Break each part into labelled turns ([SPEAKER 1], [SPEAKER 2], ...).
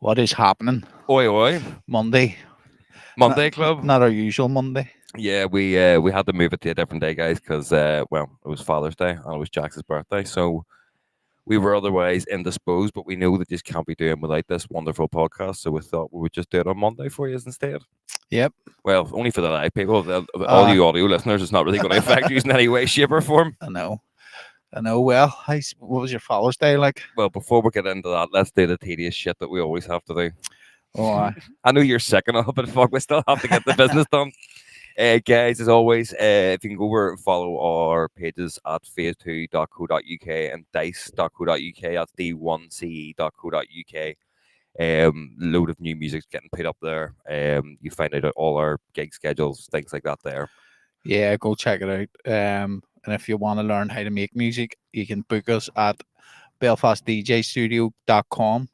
[SPEAKER 1] What is happening?
[SPEAKER 2] Oi, oi.
[SPEAKER 1] Monday.
[SPEAKER 2] Monday Club.
[SPEAKER 1] Not our usual Monday.
[SPEAKER 2] Yeah, we had to move it to a different day, guys, because well, it was Father's Day and it was Jax's birthday, so we were otherwise indisposed, but we know that this can't be doing without this wonderful podcast, so we thought we would just do it on Monday for you instead.
[SPEAKER 1] Yep.
[SPEAKER 2] Well, only for the live people. All
[SPEAKER 1] Uh,
[SPEAKER 2] you audio listeners, it's not really going to affect you in any way, shape, or form.
[SPEAKER 1] I know. Well, what was your Father's Day like?
[SPEAKER 2] Well, before we get into that, let's do the tedious shit that we always have to do.
[SPEAKER 1] Oh,
[SPEAKER 2] I know you're sick and all, but fuck, we still have to get the business done. Guys, as always, if you can go over and follow our pages at phase2.co.uk and dice.co.uk, that's d1ce.co.uk. Load of new music's getting put up there. You find out all our gig schedules, things like that there.
[SPEAKER 1] yeah, go check it out. And if you want to learn how to make music, you can book us at belfastdjstudio.com.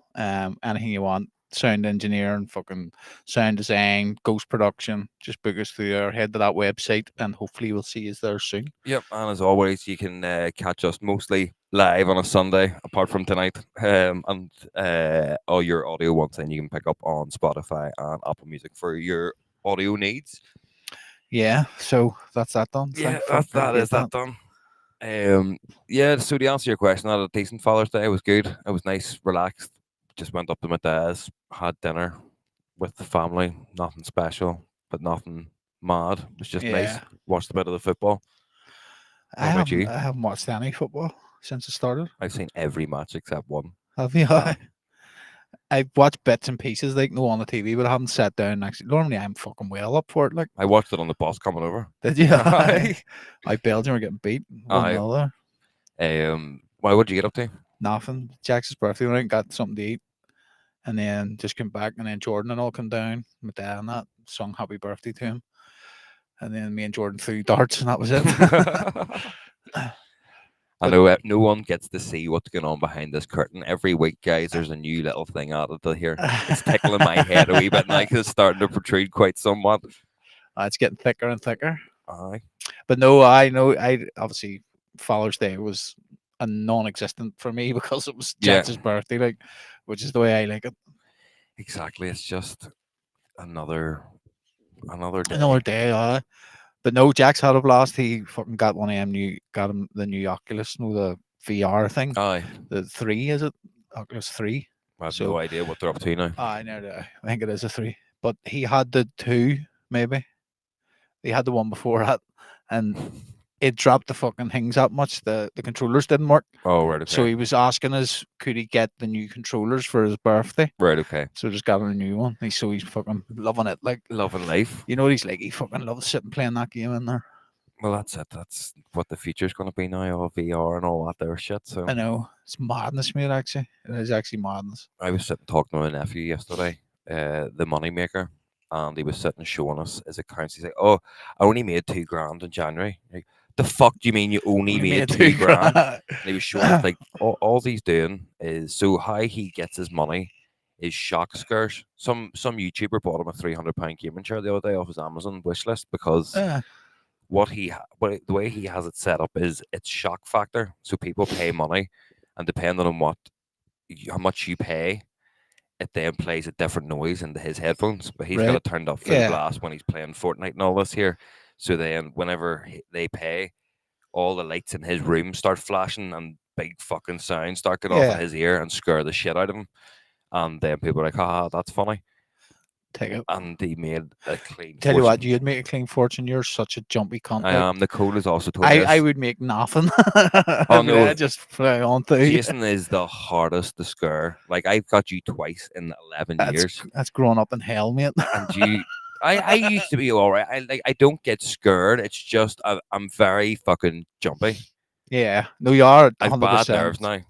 [SPEAKER 1] Anything you want, sound engineering, fucking sound design, ghost production, just book us through there. Head to that website, and hopefully we'll see you there soon.
[SPEAKER 2] Yep, and as always, you can catch us mostly live on a Sunday, apart from tonight. And all your audio ones, then you can pick up on Spotify and Apple Music for your audio needs.
[SPEAKER 1] Yeah, so that's that done.
[SPEAKER 2] Yeah,
[SPEAKER 1] Appreciate
[SPEAKER 2] that is that done. Yeah. So to answer your question, I had a decent Father's Day. It was good. It was nice, relaxed. Just went up to my dad's, had dinner with the family. Nothing special, but nothing mad. It was just nice.
[SPEAKER 1] Yeah.
[SPEAKER 2] Watched a bit of the football. How about you?
[SPEAKER 1] I haven't watched any football since it started.
[SPEAKER 2] I've seen every match except one.
[SPEAKER 1] Have you?
[SPEAKER 2] Ah.
[SPEAKER 1] I've watched bits and pieces, like no on the TV, but I haven't sat down and actually. Normally, I'm fucking well up for it. Like,
[SPEAKER 2] I watched it on the bus coming over.
[SPEAKER 1] did you?
[SPEAKER 2] Aye.
[SPEAKER 1] Belgium were getting beat.
[SPEAKER 2] Aye.
[SPEAKER 1] 1-0 there.
[SPEAKER 2] Why? What'd you get up to?
[SPEAKER 1] Nothing. Jackson's birthday. Went out and got something to eat, and then just came back. And then Jordan and all come down. My dad and that sung happy birthday to him, and then me and Jordan threw darts, and that was it.
[SPEAKER 2] I know no one gets to see what's going on behind this curtain. Every week, guys, there's a new little thing added to here. It's tickling my head a wee bit now because it's starting to protrude quite somewhat.
[SPEAKER 1] It's getting thicker and thicker.
[SPEAKER 2] Aye.
[SPEAKER 1] But no, I know. I obviously Father's Day was a non-existent for me because it was Jackson's birthday, like, which is the way I like it.
[SPEAKER 2] Exactly. It's just another day.
[SPEAKER 1] Another day, But no, Jack's had a blast. He fucking got one of them got him the new Oculus, the VR thing.
[SPEAKER 2] Aye.
[SPEAKER 1] The 3, is it? Oculus 3.
[SPEAKER 2] I have no idea what they're up to now.
[SPEAKER 1] I know. I think it is a 3. But he had the 2, maybe. He had the one before that, and it dropped the fucking things that much. The controllers didn't work.
[SPEAKER 2] Oh, right. Okay.
[SPEAKER 1] So he was asking us, could he get the new controllers for his birthday?
[SPEAKER 2] Right. Okay.
[SPEAKER 1] So just got him a new one. He's fucking loving it. Like,
[SPEAKER 2] loving life.
[SPEAKER 1] You know what he's like? He fucking loves sitting playing that game in there.
[SPEAKER 2] Well, that's it. That's what the future's going to be now, all VR and all that there shit. So
[SPEAKER 1] I know. It's madness, mate, actually. It is actually madness.
[SPEAKER 2] I was sitting talking to my nephew yesterday, the money maker, and he was sitting showing us his accounts. He's like, "Oh, I only made $2,000 in January." Like, the fuck do you mean you only made $2,000? And he was showing us like all he's doing is so how he gets his money is shock scares. Some YouTuber bought him a £300 gaming chair the other day off his Amazon wish list because the way he has it set up is it's shock factor. So people pay money, and depending on how much you pay, it then plays a different noise into his headphones. But he's got it turned up full blast when he's playing Fortnite and all this here. So then whenever they pay, all the lights in his room start flashing and big fucking sounds start getting off in his ear and scare the shit out of him. And then people are like, "Ah, that's funny."
[SPEAKER 1] Take it.
[SPEAKER 2] And he made a clean
[SPEAKER 1] Tell you what, you'd make a clean fortune. You're such a jumpy cunt.
[SPEAKER 2] I am. Nicole is also told
[SPEAKER 1] I would make nothing.
[SPEAKER 2] Oh no,
[SPEAKER 1] I just fly on through.
[SPEAKER 2] Jason is the hardest to scare. Like, I've got you twice in 11 years.
[SPEAKER 1] That's growing up in hell, mate.
[SPEAKER 2] And you, I used to be all right. I don't get scared. It's just I'm very fucking jumpy.
[SPEAKER 1] Yeah, no, you are. 100%.
[SPEAKER 2] I've bad nerves now.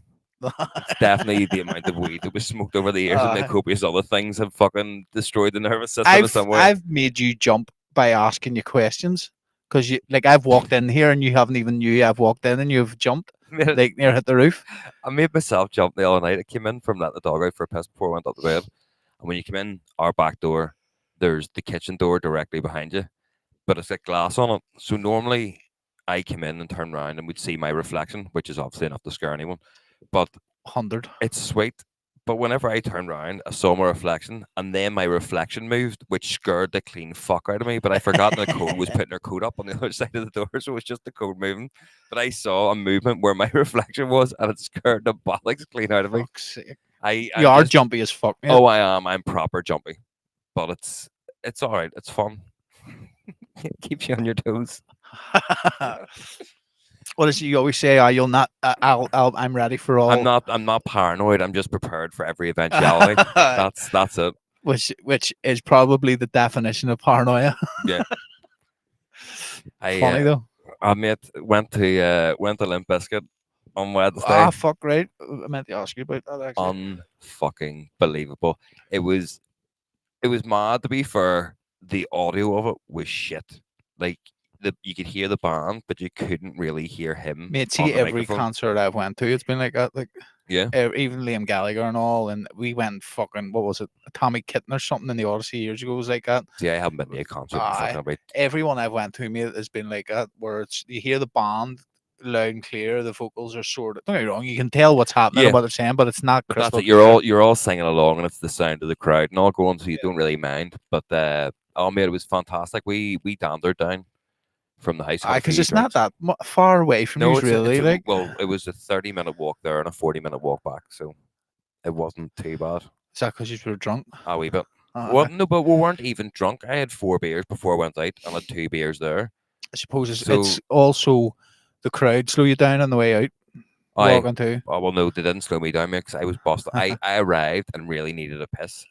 [SPEAKER 2] It's definitely the amount of weed that was smoked over the years and the copious other things have fucking destroyed the nervous system in some way.
[SPEAKER 1] I've made you jump by asking you questions because I've walked in here and you haven't even knew I've walked in and you've jumped like near hit the roof.
[SPEAKER 2] I made myself jump the other night. I came in from letting the dog out for a piss before I went up to bed, and when you come in our back door, there's the kitchen door directly behind you, but it's got glass on it. So normally I come in and turn around and we'd see my reflection, which is obviously enough to scare anyone. But
[SPEAKER 1] 100.
[SPEAKER 2] It's sweet, But whenever I turned around, I saw my reflection, and then my reflection moved, which scared the clean fuck out of me. But I forgot Nicole was putting her coat up on the other side of the door, so it was just the coat moving. But I saw a movement where my reflection was, and it scared the bollocks clean out of me.
[SPEAKER 1] Fuck's sake.
[SPEAKER 2] I
[SPEAKER 1] You are
[SPEAKER 2] just
[SPEAKER 1] jumpy as fuck, mate.
[SPEAKER 2] oh, I am. I'm proper jumpy, but it's all right. It's fun. It keeps you on your toes.
[SPEAKER 1] What is it you always say? You'll not. I'm ready for all.
[SPEAKER 2] I'm not paranoid. I'm just prepared for every eventuality. That's it.
[SPEAKER 1] which is probably the definition of paranoia.
[SPEAKER 2] Yeah.
[SPEAKER 1] Funny though.
[SPEAKER 2] I went to Limp Bizkit on Wednesday.
[SPEAKER 1] Ah, fuck, right. I meant to ask you about that actually.
[SPEAKER 2] Unfucking believable. It was mad. To be fair, the audio of it was shit. Like you could hear the band, but you couldn't really hear him.
[SPEAKER 1] Mate,
[SPEAKER 2] on
[SPEAKER 1] see
[SPEAKER 2] the
[SPEAKER 1] every
[SPEAKER 2] microphone.
[SPEAKER 1] concert I've went to, it's been like that. Like
[SPEAKER 2] Yeah.
[SPEAKER 1] even Liam Gallagher and all, and we went fucking what was it, Tommy Kitten or something in the Odyssey years ago was like that.
[SPEAKER 2] See, I haven't been to a concert in
[SPEAKER 1] Aye.
[SPEAKER 2] fucking about.
[SPEAKER 1] Everyone I've went to, mate, has been like that, where it's you hear the band loud and clear, the vocals are sort of, don't get me wrong, you can tell what's happening
[SPEAKER 2] Yeah.
[SPEAKER 1] and what they're saying, but it's not
[SPEAKER 2] But that's
[SPEAKER 1] crystal
[SPEAKER 2] it.
[SPEAKER 1] clear.
[SPEAKER 2] You're all singing along, and it's the sound of the crowd and all going, so you
[SPEAKER 1] Yeah.
[SPEAKER 2] don't really mind. But oh mate, it was fantastic. We dandered down from the house. Had a
[SPEAKER 1] Because
[SPEAKER 2] few
[SPEAKER 1] it's not
[SPEAKER 2] drinks.
[SPEAKER 1] that far away from
[SPEAKER 2] No,
[SPEAKER 1] you,
[SPEAKER 2] it's
[SPEAKER 1] really. Like,
[SPEAKER 2] well, it was a 30-minute walk there and a 40-minute walk back, so it wasn't too bad.
[SPEAKER 1] is that because you were drunk?
[SPEAKER 2] A wee bit.
[SPEAKER 1] Uh,
[SPEAKER 2] Well, no, but we weren't even drunk. I had 4 beers before I went out, and had 2 beers there.
[SPEAKER 1] I suppose it's
[SPEAKER 2] So-
[SPEAKER 1] also the crowd slow you down on the way out. Walking too.
[SPEAKER 2] Oh, well, no, they didn't slow me down because I was busted. I arrived and really needed a piss.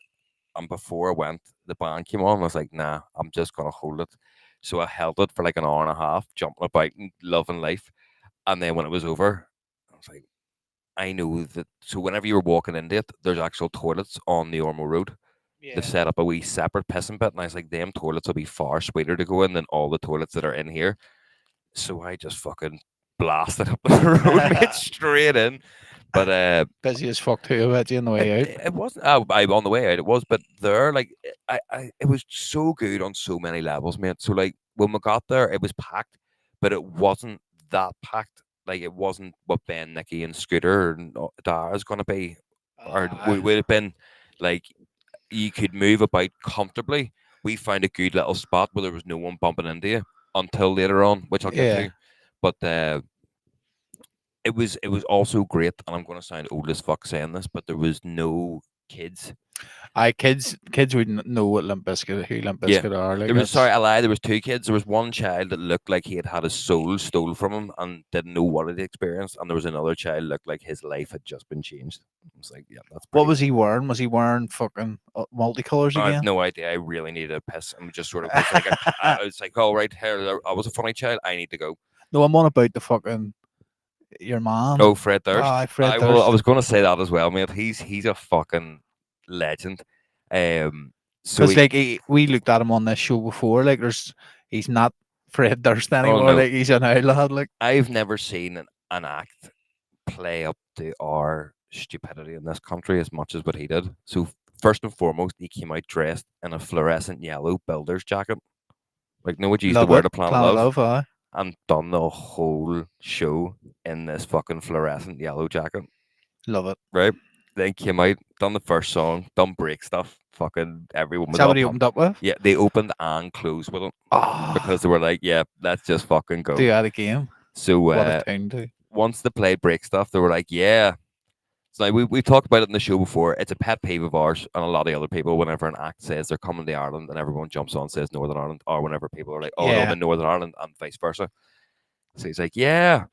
[SPEAKER 2] And before I went, the band came on. And I was like, nah, I'm just going to hold it. So I held it for like an hour and a half, jumping about and loving life. And then when it was over, I was like, I know that. So whenever you were walking into it, there's actual toilets on the Ormo Road.
[SPEAKER 1] Yeah.
[SPEAKER 2] They've set up a wee separate pissing bit. And I was like, them toilets will be far sweeter to go in than all the toilets that are in here. So I just fucking blasted up the road, mate, straight in. But
[SPEAKER 1] Busy as fuck too, at you on the way out.
[SPEAKER 2] it wasn't. I on the way out, it was. But there, like, it was so good on so many levels, mate. So like when we got there, it was packed, but it wasn't that packed. Like it wasn't what Ben, Nicky, and Scooter and Dara is gonna be, or would have been. Like you could move about comfortably. We found a good little spot where there was no one bumping into you until later on, which I'll get
[SPEAKER 1] Yeah.
[SPEAKER 2] to. But it was also great, and I'm going to sound old as fuck saying this, but there was no kids.
[SPEAKER 1] Kids wouldn't know what Limp Bizkit, who Limp
[SPEAKER 2] Yeah.
[SPEAKER 1] Bizkit are. Like,
[SPEAKER 2] There was I lied. There was 2 kids. There was one child that looked like he had his soul stole from him and didn't know what it experienced, and there was another child looked like his life had just been changed. I was like, yeah, that's.
[SPEAKER 1] What
[SPEAKER 2] pretty
[SPEAKER 1] was he wearing? Was he wearing fucking multicolors
[SPEAKER 2] I
[SPEAKER 1] again?
[SPEAKER 2] have no idea. I really needed a piss. I'm just sort of was like, I was like, oh right, here. I was a funny child. I need to go.
[SPEAKER 1] No, I'm on about the fucking your man.
[SPEAKER 2] Oh, Fred Durst.
[SPEAKER 1] Aye, Fred
[SPEAKER 2] I
[SPEAKER 1] Durst.
[SPEAKER 2] was going to say that as well, mate. He's a fucking legend. So
[SPEAKER 1] Because like we looked at him on this show before. Like he's not Fred Durst anymore.
[SPEAKER 2] no.
[SPEAKER 1] Like he's an outlaw. Like
[SPEAKER 2] I've never seen an act play up to our stupidity in this country as much as what he did. So first and foremost, he came out dressed in a fluorescent yellow builder's jacket. Like no one used to
[SPEAKER 1] love
[SPEAKER 2] wear
[SPEAKER 1] it.
[SPEAKER 2] the Planet
[SPEAKER 1] Planet
[SPEAKER 2] Love.
[SPEAKER 1] Love, aye.
[SPEAKER 2] And done the whole show in this fucking fluorescent yellow jacket.
[SPEAKER 1] Love it.
[SPEAKER 2] Right? Then came out, done the first song, done break stuff. Fucking everyone
[SPEAKER 1] Is
[SPEAKER 2] was
[SPEAKER 1] that
[SPEAKER 2] all
[SPEAKER 1] what he
[SPEAKER 2] pumped.
[SPEAKER 1] opened up with?
[SPEAKER 2] Yeah, they opened and closed with it
[SPEAKER 1] Oh,
[SPEAKER 2] because they were like, yeah, let's just fucking go.
[SPEAKER 1] do that again.
[SPEAKER 2] So
[SPEAKER 1] What a tune too.
[SPEAKER 2] once they played break stuff, they were like, yeah. So like, we've talked about it in the show before. It's a pet peeve of ours and a lot of other people whenever an act says they're coming to Ireland and everyone jumps on and says Northern Ireland, or whenever people are like, oh, no,
[SPEAKER 1] Yeah.
[SPEAKER 2] I'm in Northern Ireland and vice versa. So he's like, yeah,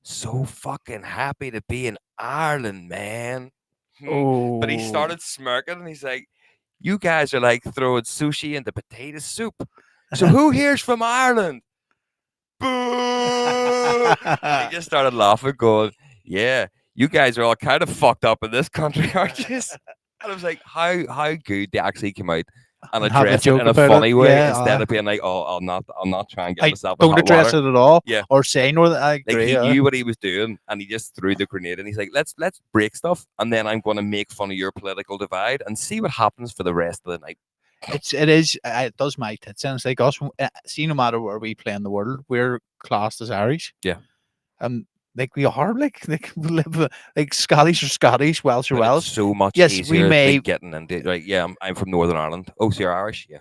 [SPEAKER 2] so fucking happy to be in Ireland, man.
[SPEAKER 1] Oh,
[SPEAKER 2] But he started smirking and he's like, you guys are like throwing sushi into potato soup. So who here's from Ireland? Boo! And he just started laughing, going, yeah, you guys are all kind of fucked up in this country, aren't you? And I was like, how good they actually came out and
[SPEAKER 1] And have a
[SPEAKER 2] address it
[SPEAKER 1] joke
[SPEAKER 2] in a
[SPEAKER 1] about
[SPEAKER 2] funny
[SPEAKER 1] it.
[SPEAKER 2] way
[SPEAKER 1] Yeah,
[SPEAKER 2] instead
[SPEAKER 1] aye.
[SPEAKER 2] of being like, oh, I'll not try and get
[SPEAKER 1] I
[SPEAKER 2] myself in
[SPEAKER 1] don't
[SPEAKER 2] hot
[SPEAKER 1] address
[SPEAKER 2] water.
[SPEAKER 1] it at all.
[SPEAKER 2] Yeah.
[SPEAKER 1] Or say Northern. I
[SPEAKER 2] Like
[SPEAKER 1] agree.
[SPEAKER 2] he knew what he was doing, and he just threw the grenade. And he's like, "Let's break stuff, and then I'm going to make fun of your political divide and see what happens for the rest of the night."
[SPEAKER 1] It does my tits in. It's like us. See, no matter where we play in the world, we're classed as Irish.
[SPEAKER 2] Yeah.
[SPEAKER 1] And like we are, like we live like Scottish or Scottish, Welsh or
[SPEAKER 2] But it's
[SPEAKER 1] Welsh.
[SPEAKER 2] so much
[SPEAKER 1] Yes, we
[SPEAKER 2] easier than
[SPEAKER 1] may.
[SPEAKER 2] getting into it. Right? Yeah, I'm from Northern Ireland. Oh, so you're Irish? Yeah.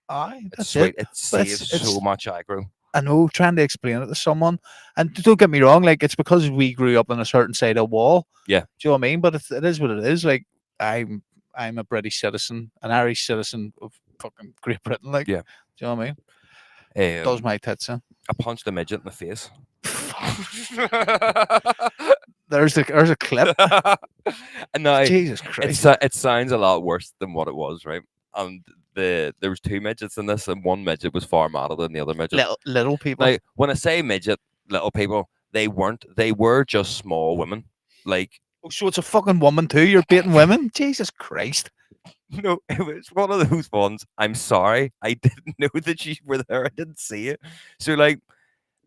[SPEAKER 1] Aye,
[SPEAKER 2] It's
[SPEAKER 1] that's it.
[SPEAKER 2] sweet. It
[SPEAKER 1] But
[SPEAKER 2] saves so much aggro.
[SPEAKER 1] I know trying to explain it to someone, and don't get me wrong, like it's because we grew up on a certain side of the wall.
[SPEAKER 2] Yeah.
[SPEAKER 1] Do you know what I mean? But it is what it is. Like I'm a British citizen, an Irish citizen of fucking Great Britain. Like,
[SPEAKER 2] Yeah.
[SPEAKER 1] do you know what I mean? Does my tits in?
[SPEAKER 2] I punched a midget in the face.
[SPEAKER 1] There's a clip.
[SPEAKER 2] No,
[SPEAKER 1] Jesus Christ.
[SPEAKER 2] it sounds a lot worse than what it was, right? And there was two midgets in this, and one midget was far madder than the other midget.
[SPEAKER 1] Little people.
[SPEAKER 2] Now, when I say midget, little people, they weren't. They were just small women. Like,
[SPEAKER 1] oh, so it's a fucking woman too. You're baiting women. Jesus Christ.
[SPEAKER 2] no, it was one of those ones. I'm sorry, I didn't know that you were there. I didn't see it. So like,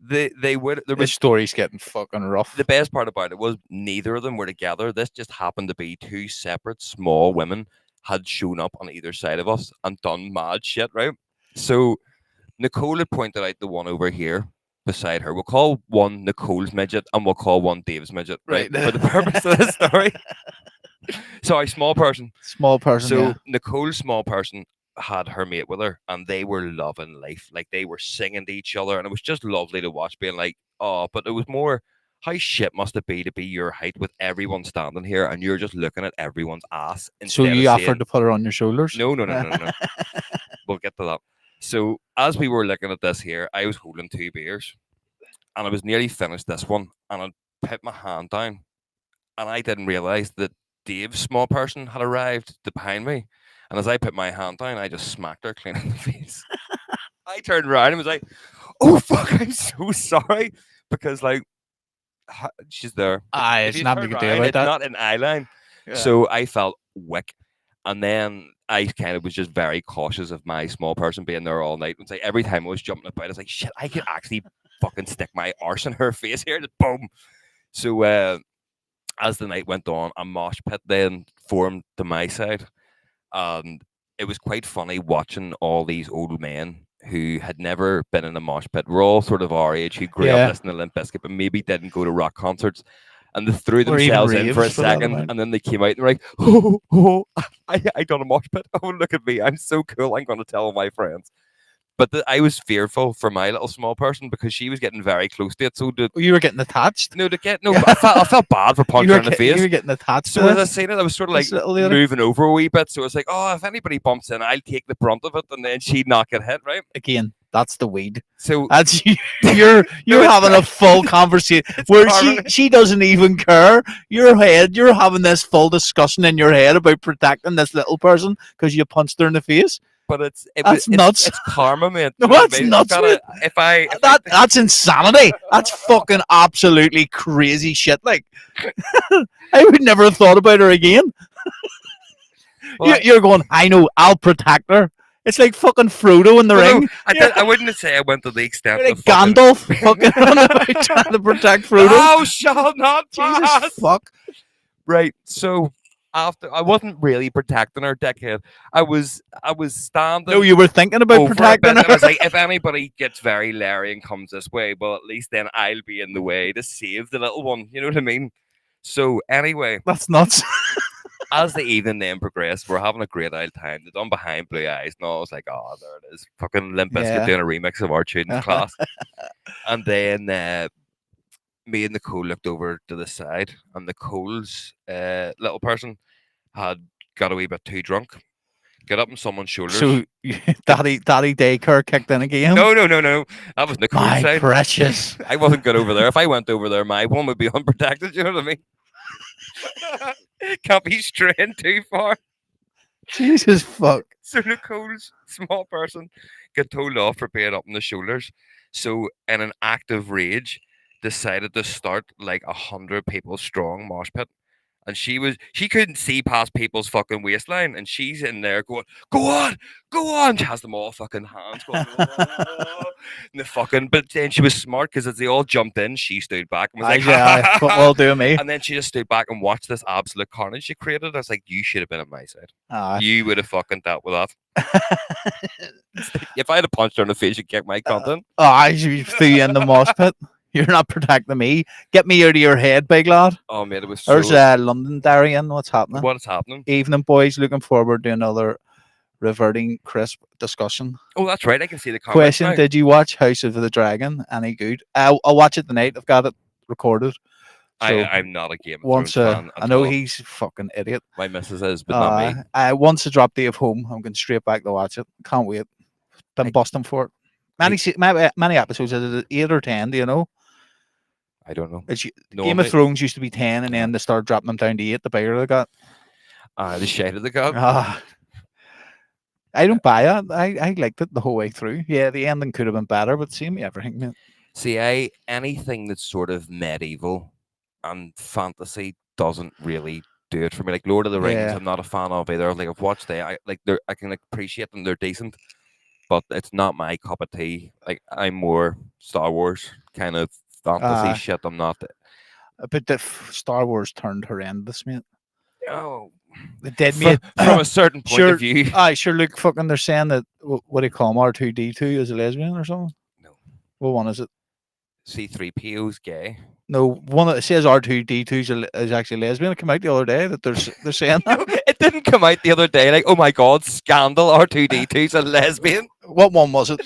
[SPEAKER 2] they would. There
[SPEAKER 1] This
[SPEAKER 2] was
[SPEAKER 1] story's getting fucking rough.
[SPEAKER 2] the best part about it was neither of them were together. This just happened to be two separate small women had shown up on either side of us and done mad shit, right? So Nicole had pointed out the one over here beside her. We'll call one Nicole's midget and we'll call one Dave's midget, right? For the purpose of this story. Sorry, small person.
[SPEAKER 1] Small person.
[SPEAKER 2] So
[SPEAKER 1] Yeah.
[SPEAKER 2] Nicole's small person had her mate with her and they were loving life. Like they were singing to each other and it was just lovely to watch, being like, oh, but it was more how shit must it be to be your height with everyone standing here and you're just looking at everyone's ass.
[SPEAKER 1] So
[SPEAKER 2] instead
[SPEAKER 1] you
[SPEAKER 2] of
[SPEAKER 1] offered
[SPEAKER 2] saying,
[SPEAKER 1] to put her on your shoulders?
[SPEAKER 2] no. We'll get to that. So as we were looking at this here, I was holding two beers and I was nearly finished this one and I put my hand down and I didn't realize that Dave's small person had arrived behind me. And as I put my hand down, I just smacked her clean in the face. I turned around and was like, oh, fuck, I'm so sorry. Because, like, she's there.
[SPEAKER 1] Aye,
[SPEAKER 2] If
[SPEAKER 1] it's
[SPEAKER 2] you
[SPEAKER 1] not
[SPEAKER 2] turn
[SPEAKER 1] big a deal
[SPEAKER 2] around,
[SPEAKER 1] about
[SPEAKER 2] it's
[SPEAKER 1] that.
[SPEAKER 2] not an eye line.
[SPEAKER 1] Yeah.
[SPEAKER 2] So I felt wick. And then I kind of was just very cautious of my small person being there all night. It's like every time I was jumping about, I was like, shit, I could actually fucking stick my arse in her face here. Just boom. So as the night went on, a mosh pit then formed to my side. And it was quite funny watching all these old men who had never been in a mosh pit. We're all sort of our age who grew up listening to Limp Bizkit, but maybe didn't go to rock concerts. And they threw
[SPEAKER 1] Or even
[SPEAKER 2] themselves in for a
[SPEAKER 1] raves, for that
[SPEAKER 2] second,
[SPEAKER 1] amount.
[SPEAKER 2] and then they came out and were like, oh, I done a mosh pit. Oh, look at me. I'm so cool. I'm going to tell all my friends. But I was fearful for my little small person because she was getting very close to it. So
[SPEAKER 1] You were getting attached.
[SPEAKER 2] I felt bad for punching her in the face.
[SPEAKER 1] You were getting attached.
[SPEAKER 2] So as I seen it, I was sort of like moving over a wee bit. So it's like, oh, if anybody bumps in, I'll take the brunt of it, and then she'd not get hit, right?
[SPEAKER 1] Again, that's the weed.
[SPEAKER 2] So
[SPEAKER 1] that's you're having a full conversation where she doesn't even care. You're having this full discussion in your head about protecting this little person because you punched her in the face.
[SPEAKER 2] But it's
[SPEAKER 1] nuts.
[SPEAKER 2] It's karma, man.
[SPEAKER 1] No, that's nuts. That's insanity. That's fucking absolutely crazy shit. Like, I would never have thought about her again. Well, you're going, I know, I'll protect her. It's like fucking Frodo in the ring.
[SPEAKER 2] No, I wouldn't say I went to the extent
[SPEAKER 1] of Gandalf fucking trying to protect Frodo.
[SPEAKER 2] Thou shalt not pass.
[SPEAKER 1] Jesus fuck.
[SPEAKER 2] Right, so after I wasn't really protecting her, dickhead. I was standing.
[SPEAKER 1] No, you were thinking about protecting her.
[SPEAKER 2] I was like, if anybody gets very Larry and comes this way, well, at least then I'll be in the way to save the little one. You know what I mean? So anyway,
[SPEAKER 1] that's nuts.
[SPEAKER 2] As the evening then progressed, we're having a great old time. They're done Behind Blue Eyes. And I was like, oh, there it is. Fucking Limp Bizkit doing a remix of our tune in class. And then me and Nicole looked over to the side, and Nicole's little person had got a wee bit too drunk. Get up on someone's shoulders.
[SPEAKER 1] So daddy daycare kicked in again?
[SPEAKER 2] No. That was Nicole's
[SPEAKER 1] my
[SPEAKER 2] side.
[SPEAKER 1] Precious.
[SPEAKER 2] I wasn't good over there. If I went over there, my one would be unprotected. You know what I mean? Can't be straying too far.
[SPEAKER 1] Jesus fuck.
[SPEAKER 2] So Nicole's small person got told off for being up on the shoulders. So in an act of rage, decided to start like 100 people strong mosh pit. And she couldn't see past people's fucking waistline, and she's in there going, go on. She has them all fucking hands going, and the fucking. But then she was smart because as they all jumped in, she stood back and was like,
[SPEAKER 1] what will do me?
[SPEAKER 2] And then she just stood back and watched this absolute carnage she created. I was like, you should have been on my side. You would have fucking dealt with that. If I had punched her in the face, she'd kick my content.
[SPEAKER 1] I threw you in the mosh pit. You're not protecting me. Get me out of your head, big lad.
[SPEAKER 2] Oh mate, it was
[SPEAKER 1] There's
[SPEAKER 2] so.
[SPEAKER 1] London Darien. What's happening?
[SPEAKER 2] What is happening?
[SPEAKER 1] Evening, boys. Looking forward to another reverting crisp discussion.
[SPEAKER 2] Oh, that's right. I can see the comments
[SPEAKER 1] Question:
[SPEAKER 2] now.
[SPEAKER 1] Did you watch House of the Dragon? Any good? I'll watch it tonight. I've got it recorded. So
[SPEAKER 2] I'm not a Game of
[SPEAKER 1] once
[SPEAKER 2] Thrones fan
[SPEAKER 1] I
[SPEAKER 2] at
[SPEAKER 1] know
[SPEAKER 2] all.
[SPEAKER 1] he's a fucking idiot.
[SPEAKER 2] My missus is, but not me.
[SPEAKER 1] Once I drop Dave home, I'm going straight back to watch it. Can't wait. Been busting for it. Many episodes. Is it 8 or 10? Do you know?
[SPEAKER 2] I don't know.
[SPEAKER 1] Game of Thrones used to be 10, and then they started dropping them down to 8. The bigger they got.
[SPEAKER 2] The shade of the god.
[SPEAKER 1] I don't buy it. I liked it the whole way through. Yeah, the ending could have been better, but see me everything. Man.
[SPEAKER 2] See, anything that's sort of medieval and fantasy doesn't really do it for me. Like Lord of the Rings, I'm not a fan of either. Like I've watched I can appreciate them. They're decent, but it's not my cup of tea. Like I'm more Star Wars kind of fantasy shit. I'm not.
[SPEAKER 1] But the Star Wars turned horrendous, mate.
[SPEAKER 2] Oh,
[SPEAKER 1] the dead mate
[SPEAKER 2] from a certain point of view.
[SPEAKER 1] Sure. Look, fucking, they're saying that what do you call him? R2D2 is a lesbian or something.
[SPEAKER 2] No.
[SPEAKER 1] What one is it?
[SPEAKER 2] C3PO's gay.
[SPEAKER 1] No, one that says R2D2 is actually lesbian. It came out the other day that they're saying that.
[SPEAKER 2] No, it didn't come out the other day. Like, oh my god, scandal! R2D2's a lesbian.
[SPEAKER 1] What one was it?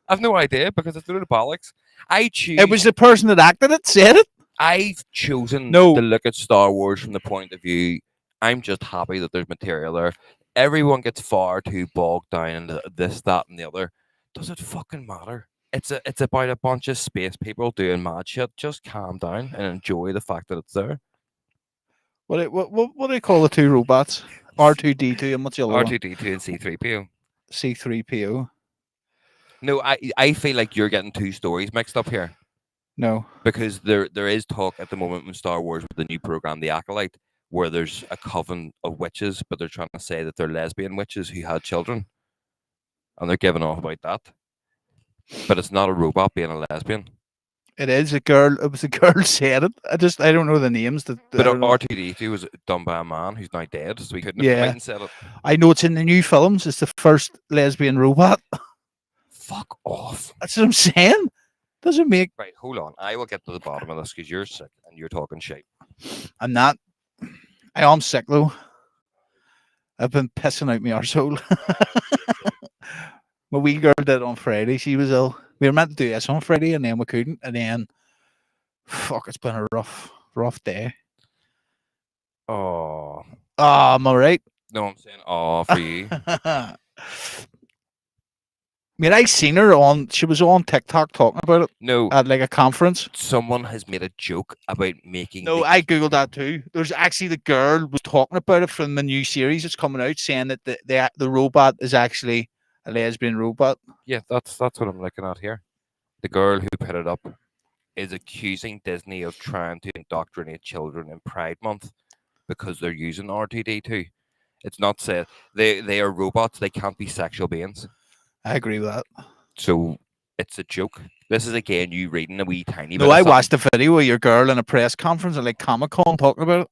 [SPEAKER 2] I've no idea because it's through the bollocks.
[SPEAKER 1] It was the person that acted it said it.
[SPEAKER 2] I've chosen to look at Star Wars from the point of view. I'm just happy that there's material there. Everyone gets far too bogged down in this, that, and the other. Does it fucking matter? It's about a bunch of space people doing mad shit. Just calm down and enjoy the fact that it's there.
[SPEAKER 1] What do they call the two robots? R2D2 and what's the other one?
[SPEAKER 2] R2D2 and C3PO.
[SPEAKER 1] C3PO.
[SPEAKER 2] No, I feel like you're getting two stories mixed up here.
[SPEAKER 1] No.
[SPEAKER 2] Because there is talk at the moment in Star Wars with the new program, The Acolyte, where there's a coven of witches, but they're trying to say that they're lesbian witches who had children. And they're giving off about that. But it's not a robot being a lesbian.
[SPEAKER 1] It is a girl. It was a girl said it. I don't know the names.
[SPEAKER 2] But R2D2 was done by a man who's now dead, so he couldn't have come out and said it.
[SPEAKER 1] I know it's in the new films. It's the first lesbian robot.
[SPEAKER 2] Fuck off.
[SPEAKER 1] That's what I'm saying. Doesn't make...
[SPEAKER 2] Right, hold on. I will get to the bottom of this because you're sick and you're talking shit.
[SPEAKER 1] I'm not. I am sick, though. I've been pissing out my arsehole. My wee girl did it on Friday. She was ill. We were meant to do this on Friday, and then we couldn't. And then, fuck, it's been a rough day.
[SPEAKER 2] Oh.
[SPEAKER 1] Am I right?
[SPEAKER 2] No, I'm saying, for you.
[SPEAKER 1] I mean, I seen her she was on TikTok talking about it.
[SPEAKER 2] No.
[SPEAKER 1] At like a conference.
[SPEAKER 2] Someone has made a joke about making...
[SPEAKER 1] No, I Googled that too. There's actually, the girl was talking about it from the new series that's coming out, saying that the robot is actually a lesbian robot.
[SPEAKER 2] Yeah, that's what I'm looking at here. The girl who put it up is accusing Disney of trying to indoctrinate children in Pride Month because they're using R2D2. It's not said. They are robots. They can't be sexual beings.
[SPEAKER 1] I agree with that.
[SPEAKER 2] So it's a joke. This is again you reading a wee tiny bit.
[SPEAKER 1] No, I watched a video of your girl in a press conference at like Comic-Con talking about it.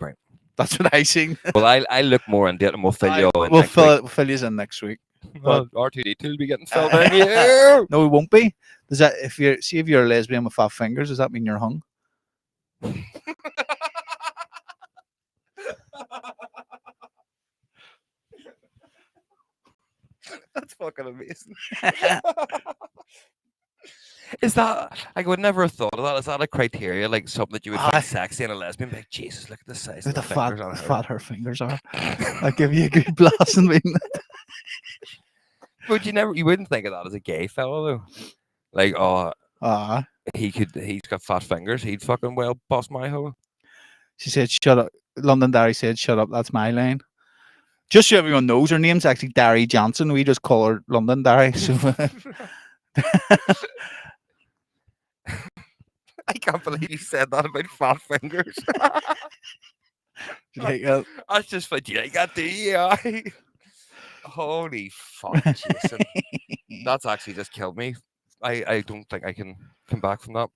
[SPEAKER 2] Right.
[SPEAKER 1] That's what I seen.
[SPEAKER 2] Well, I look more into it and we'll fill you all in.
[SPEAKER 1] We'll fill you in next week.
[SPEAKER 2] Well, R2D2 will be getting filled in here.
[SPEAKER 1] No, it won't be. Does that if you're a lesbian with 5 fingers, does that mean you're hung?
[SPEAKER 2] That's fucking amazing. Is that, I would never have thought of that. Is that a criteria, like something that you would find sexy in a lesbian? Like, Jesus, look at the size of the fingers on her.
[SPEAKER 1] Fat her fingers are. I'll give you a good blast and mean that.
[SPEAKER 2] But you wouldn't think of that as a gay fellow though. Like, he's got fat fingers. He'd fucking well bust my hoe. She
[SPEAKER 1] said, "Shut up." London Derry said, "Shut up." That's my line. Just so everyone knows, her name's actually Derry Johnson. We just call her London Derry. So.
[SPEAKER 2] I can't believe you said that about fat fingers. That's just for you. Like that, do you? Holy fuck, Jason. That's actually just killed me. I don't think I can come back from that.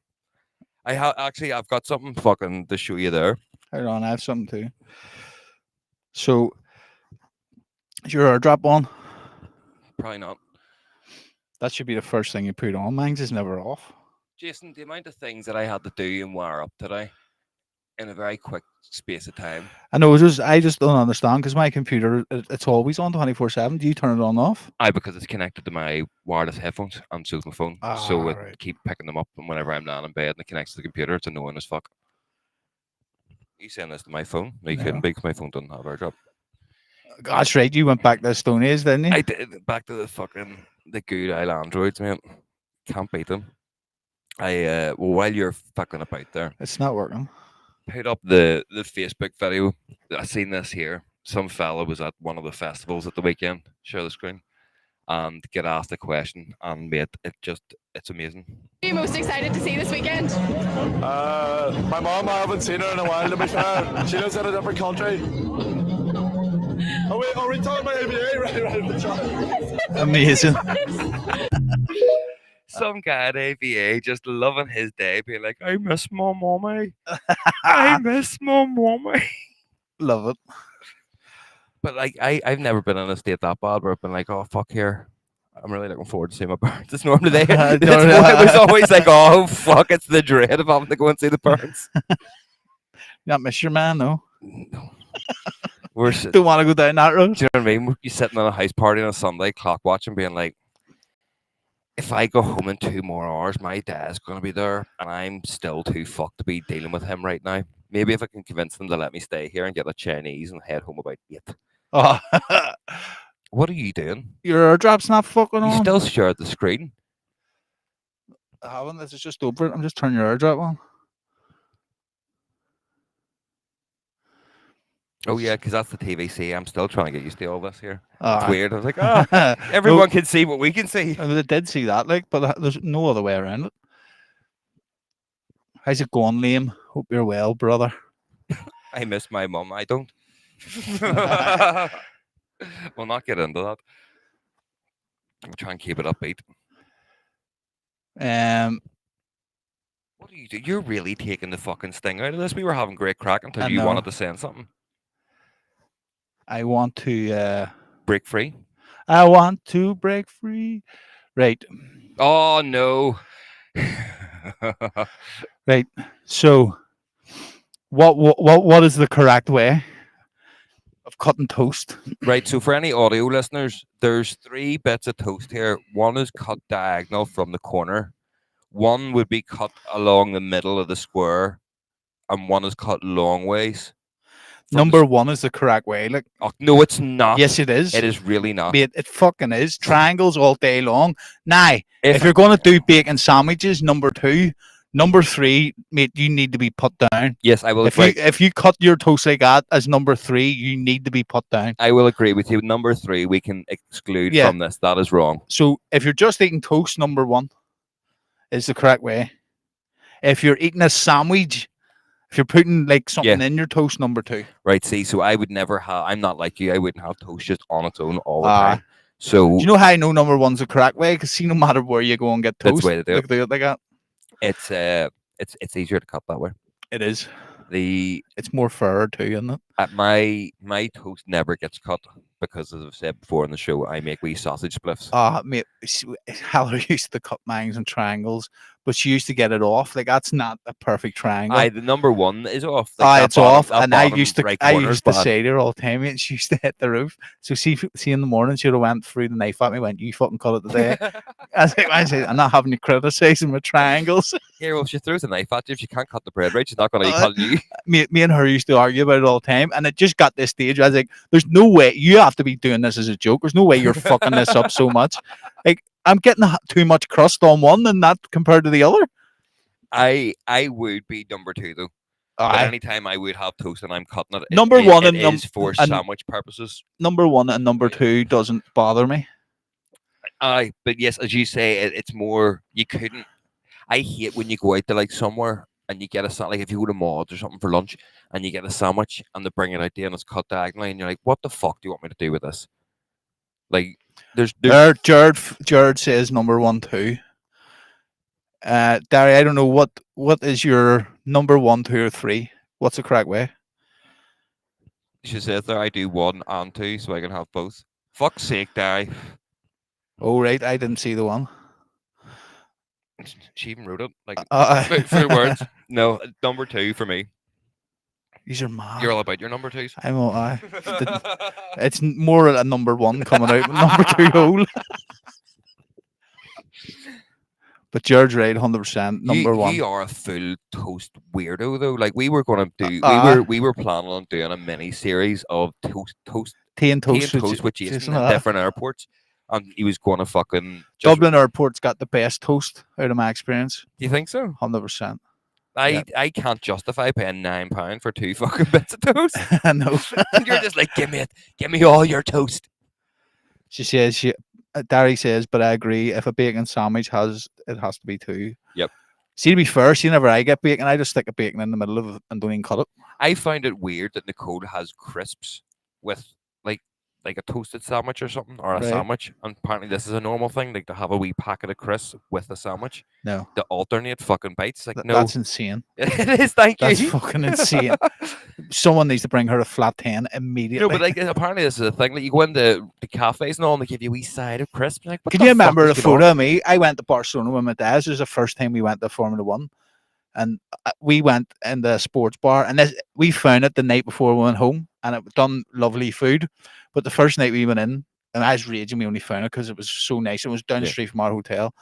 [SPEAKER 2] I've got something fucking to show you there.
[SPEAKER 1] Hold on, I have something too. So, is your AirDrop on?
[SPEAKER 2] Probably not.
[SPEAKER 1] That should be the first thing you put on. Mine's is never off.
[SPEAKER 2] Jason, the amount of things that I had to do and wire up today in a very quick space of time.
[SPEAKER 1] I know. I just don't understand because my computer it's always on 24/7. Do you turn it on and off?
[SPEAKER 2] Because it's connected to my wireless headphones and so is my phone. So it
[SPEAKER 1] Right.
[SPEAKER 2] keep picking them up, and whenever I'm lying in bed and it connects to the computer, it's annoying as fuck. You send this to my phone? No, you couldn't be because my phone doesn't have AirDrop.
[SPEAKER 1] That's right. You went back to the Stone Age, didn't you?
[SPEAKER 2] I did. Back to the good old Androids, man. Can't beat them. Well, while you're fucking about there,
[SPEAKER 1] It's not working.
[SPEAKER 2] put up the Facebook video. I seen this here. Some fella was at one of the festivals at the weekend. Share the screen and get asked a question, and mate, it's amazing.
[SPEAKER 3] Are you most excited to see this weekend?
[SPEAKER 4] My mom, I haven't seen her in a while, to be fair. She lives in a different country. Are we talking about ABA? Right.
[SPEAKER 1] Amazing.
[SPEAKER 2] Some guy at AVA just loving his day, being like, I miss my mommy. I miss my mommy.
[SPEAKER 1] Love it.
[SPEAKER 2] But like, I've never been in a state that bad where I've been like, oh fuck here. I'm really looking forward to seeing my parents. It's normally it was always like, oh fuck, it's the dread of having to go and see the parents.
[SPEAKER 1] Not miss your man, though.
[SPEAKER 2] No.
[SPEAKER 1] Don't want to go down that road.
[SPEAKER 2] Do you know what I mean? You're sitting at a house party on a Sunday, clock watching, being like, if I go home in 2 more hours, my dad's going to be there, and I'm still too fucked to be dealing with him right now. Maybe if I can convince them to let me stay here and get a Chinese and head home about 8.
[SPEAKER 1] Oh.
[SPEAKER 2] What are you doing?
[SPEAKER 1] Your airdrop's not fucking on.
[SPEAKER 2] You still shared the screen.
[SPEAKER 1] I haven't. This is just over it. I'm just turning your airdrop on.
[SPEAKER 2] Oh yeah, because that's the TVC. I'm still trying to get used to all this here.
[SPEAKER 1] Oh,
[SPEAKER 2] It's weird. I was like, oh, everyone can see what we can see.
[SPEAKER 1] I did see that, like, but there's no other way around it. How's it going, Liam? Hope you're well, brother.
[SPEAKER 2] I miss my mum. I don't. We'll not get into that. I'll try and keep it upbeat. What do you do? You're really taking the fucking sting out of this. We were having great crack until you wanted to send something.
[SPEAKER 1] I want to
[SPEAKER 2] break free.
[SPEAKER 1] I want to break free. Right.
[SPEAKER 2] Oh no.
[SPEAKER 1] Right. So, what is the correct way of cutting toast?
[SPEAKER 2] Right. So for any audio listeners, there's 3 bits of toast here. One is cut diagonal from the corner. One would be cut along the middle of the square, and one is cut long ways.
[SPEAKER 1] Number 1 is the correct way. Like,
[SPEAKER 2] oh, no, it's not.
[SPEAKER 1] Yes, it is.
[SPEAKER 2] It is really not.
[SPEAKER 1] Mate, it fucking is. Triangles all day long. Now, if you're going to do bacon sandwiches, number 2. Number 3, mate, you need to be put down.
[SPEAKER 2] Yes, I will.
[SPEAKER 1] If you cut your toast like that as number 3, you need to be put down.
[SPEAKER 2] I will agree with you. Number 3, we can exclude from this. That is wrong.
[SPEAKER 1] So if you're just eating toast, number 1 is the correct way. If you're eating a sandwich, if you're putting like something in your toast, number 2.
[SPEAKER 2] Right. See, so I would never have. I'm not like you. I wouldn't have toast just on its own all the time. So
[SPEAKER 1] do you know how I know number 1's the correct way? Because see, no matter where you go and get toast,
[SPEAKER 2] that's the way to do
[SPEAKER 1] it like that.
[SPEAKER 2] It's easier to cut that way.
[SPEAKER 1] It is.
[SPEAKER 2] It's
[SPEAKER 1] more fair too, isn't it?
[SPEAKER 2] My toast never gets cut because, as I've said before in the show, I make wee sausage spliffs.
[SPEAKER 1] Mate, Heather used to cut mines and triangles, but she used to get it off. Like that's not a perfect triangle.
[SPEAKER 2] The number 1 is off.
[SPEAKER 1] Like, it's off, and I used to say to her all the time, and she used to hit the roof. So see in the morning, she would have went through the knife at me, went, "You fucking cut it today." I said, "I'm not having you criticizing my triangles."
[SPEAKER 2] Yeah, well, if she throws a knife at you, if she can't cut the bread right, she's not going to be cutting you.
[SPEAKER 1] Me and her used to argue about it all the time, and it just got this stage where I was like, "There's no way you have to be doing this as a joke. There's no way you're fucking this up so much. Like I'm getting too much crust on one and not compared to the other."
[SPEAKER 2] I would be number 2 though. But anytime I would have toast and I'm cutting it,
[SPEAKER 1] number 1 and
[SPEAKER 2] is for sandwich purposes.
[SPEAKER 1] Number 1 and number 2 doesn't bother me.
[SPEAKER 2] But yes, as you say, it's more you couldn't. I hate when you go out to like somewhere and you get like if you go to Maud's or something for lunch and you get a sandwich and they bring it out there and it's cut diagonally and you're like, what the fuck do you want me to do with this? Like, there's
[SPEAKER 1] Jared says number 1 too. Darry, I don't know what is your number 1, 2, or 3. What's the correct way?
[SPEAKER 2] She says there I do 1 and 2 so I can have both. Fuck's sake, Darry.
[SPEAKER 1] Oh right, I didn't see the 1.
[SPEAKER 2] She even wrote it like
[SPEAKER 1] Uh,
[SPEAKER 2] for words. No, number 2 for me.
[SPEAKER 1] These are mad.
[SPEAKER 2] You're all about your number 2s.
[SPEAKER 1] I'm all, it's more a number 1 coming out, but number 2 hole. But George Reid, 100% number 1.
[SPEAKER 2] You are a full toast weirdo though. Like we were gonna do, we were planning on doing a mini series of
[SPEAKER 1] Tea and
[SPEAKER 2] tea
[SPEAKER 1] toast,
[SPEAKER 2] and toast with Jason
[SPEAKER 1] Jason,
[SPEAKER 2] at different airports, and he was gonna fucking just,
[SPEAKER 1] Dublin Airport's got the best toast out of my experience.
[SPEAKER 2] Do you think so?
[SPEAKER 1] 100%.
[SPEAKER 2] I can't justify paying £9 for 2 fucking bits of toast.
[SPEAKER 1] I know.
[SPEAKER 2] And you're just like, give me all your toast.
[SPEAKER 1] She says, Darry says, but I agree. If a bacon sandwich has to be 2.
[SPEAKER 2] Yep.
[SPEAKER 1] See, to be fair, whenever I get bacon, I just stick a bacon in the middle of it and don't even cut it.
[SPEAKER 2] I find it weird that Nicole has crisps with like a toasted sandwich or something, or a
[SPEAKER 1] Right.
[SPEAKER 2] sandwich. And apparently this is a normal thing, like to have a wee packet of crisps with a sandwich.
[SPEAKER 1] No.
[SPEAKER 2] To alternate fucking bites. Like, no.
[SPEAKER 1] That's insane.
[SPEAKER 2] It is, thank
[SPEAKER 1] That's
[SPEAKER 2] you.
[SPEAKER 1] fucking insane. Someone needs to bring her a flat 10 immediately.
[SPEAKER 2] No, but like apparently this is a thing. Like you go into the cafes and all, and they give you a wee side of crisps. Like, what
[SPEAKER 1] Can
[SPEAKER 2] the
[SPEAKER 1] you
[SPEAKER 2] fuck
[SPEAKER 1] remember
[SPEAKER 2] is
[SPEAKER 1] the
[SPEAKER 2] going
[SPEAKER 1] photo
[SPEAKER 2] on?
[SPEAKER 1] of me? I went to Barcelona with my dad. This was the first time we went to Formula 1. And we went in the sports bar. And we found it the night before we went home. And it done lovely food. But the first night we went in, and I was raging, we only found it because it was so nice. It was down the street from our hotel.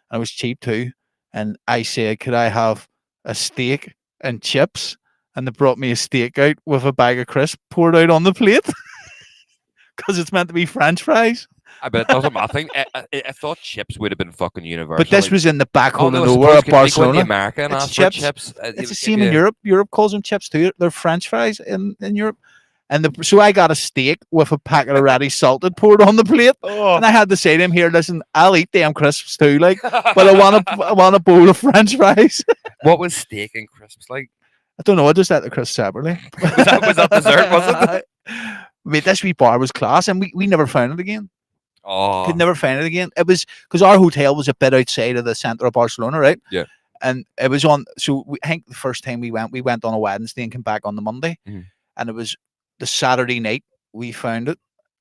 [SPEAKER 1] And it was cheap too. And I said, could I have a steak and chips? And they brought me a steak out with a bag of crisps poured out on the plate. Because it's meant to be French fries.
[SPEAKER 2] I bet it doesn't matter. I thought chips would have been fucking universal.
[SPEAKER 1] But this was in the back hole
[SPEAKER 2] no,
[SPEAKER 1] of nowhere at Barcelona.
[SPEAKER 2] America and
[SPEAKER 1] It's
[SPEAKER 2] ask for
[SPEAKER 1] chips.
[SPEAKER 2] chips.
[SPEAKER 1] It's the same in Europe. Europe calls them chips too. They're French fries in Europe. And so I got a steak with a packet of ready salted poured on the plate.
[SPEAKER 2] Oh.
[SPEAKER 1] And I had to say to him, here, listen, I'll eat them crisps too, like, but I want a bowl of French fries.
[SPEAKER 2] What was steak and crisps like?
[SPEAKER 1] I don't know. I just ate the crisps separately.
[SPEAKER 2] was that dessert, was it?
[SPEAKER 1] Mate, this wee bar was class, and we never found it again.
[SPEAKER 2] Oh,
[SPEAKER 1] Could never find it again. It was because our hotel was a bit outside of the centre of Barcelona, right?
[SPEAKER 2] Yeah.
[SPEAKER 1] And it was on. So I think the first time we went on a Wednesday and came back on the Monday, and it was the Saturday night we found it.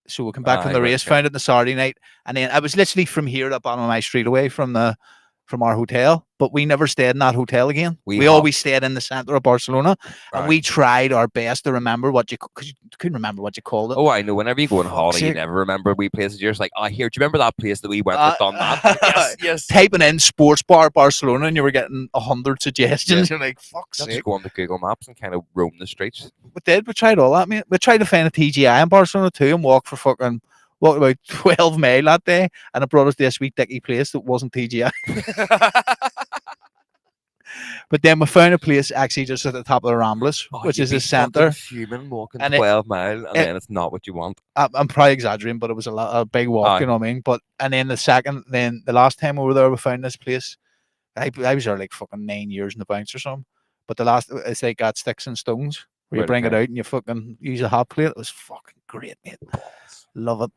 [SPEAKER 1] So we came back from the race, found it the Saturday night, and then I was literally from here at the bottom of my street away from our hotel, but we never stayed in that hotel again. We always stayed in the centre of Barcelona, and we tried our best to remember because you couldn't remember what you called it.
[SPEAKER 2] Oh, I know. Whenever you go on
[SPEAKER 1] Fuck's
[SPEAKER 2] holiday, you
[SPEAKER 1] sake.
[SPEAKER 2] never remember wee places. You're just like, here, do you remember that place that we went and done that? Yes.
[SPEAKER 1] Typing in sports bar Barcelona, and you were getting 100 suggestions.
[SPEAKER 2] Yeah.
[SPEAKER 1] You're like, fuck's
[SPEAKER 2] Just
[SPEAKER 1] sake.
[SPEAKER 2] go on to Google Maps and kind of roam the streets.
[SPEAKER 1] We tried all that, mate. We tried to find a TGI in Barcelona too and walked about 12 mile that day, and it brought us to a sweet dicky place that wasn't TGI. But then we found a place actually just at the top of the Ramblers, which is the centre.
[SPEAKER 2] Human walking
[SPEAKER 1] And
[SPEAKER 2] 12 miles, and then it's not what you want.
[SPEAKER 1] I'm probably exaggerating, but it was a big walk, you know what I mean? And then the last time we were there, we found this place. I was there like fucking 9 years in the bounce or something. But it's like got sticks and stones where you bring it out and you fucking use a hot plate. It was fucking great, mate. Love it.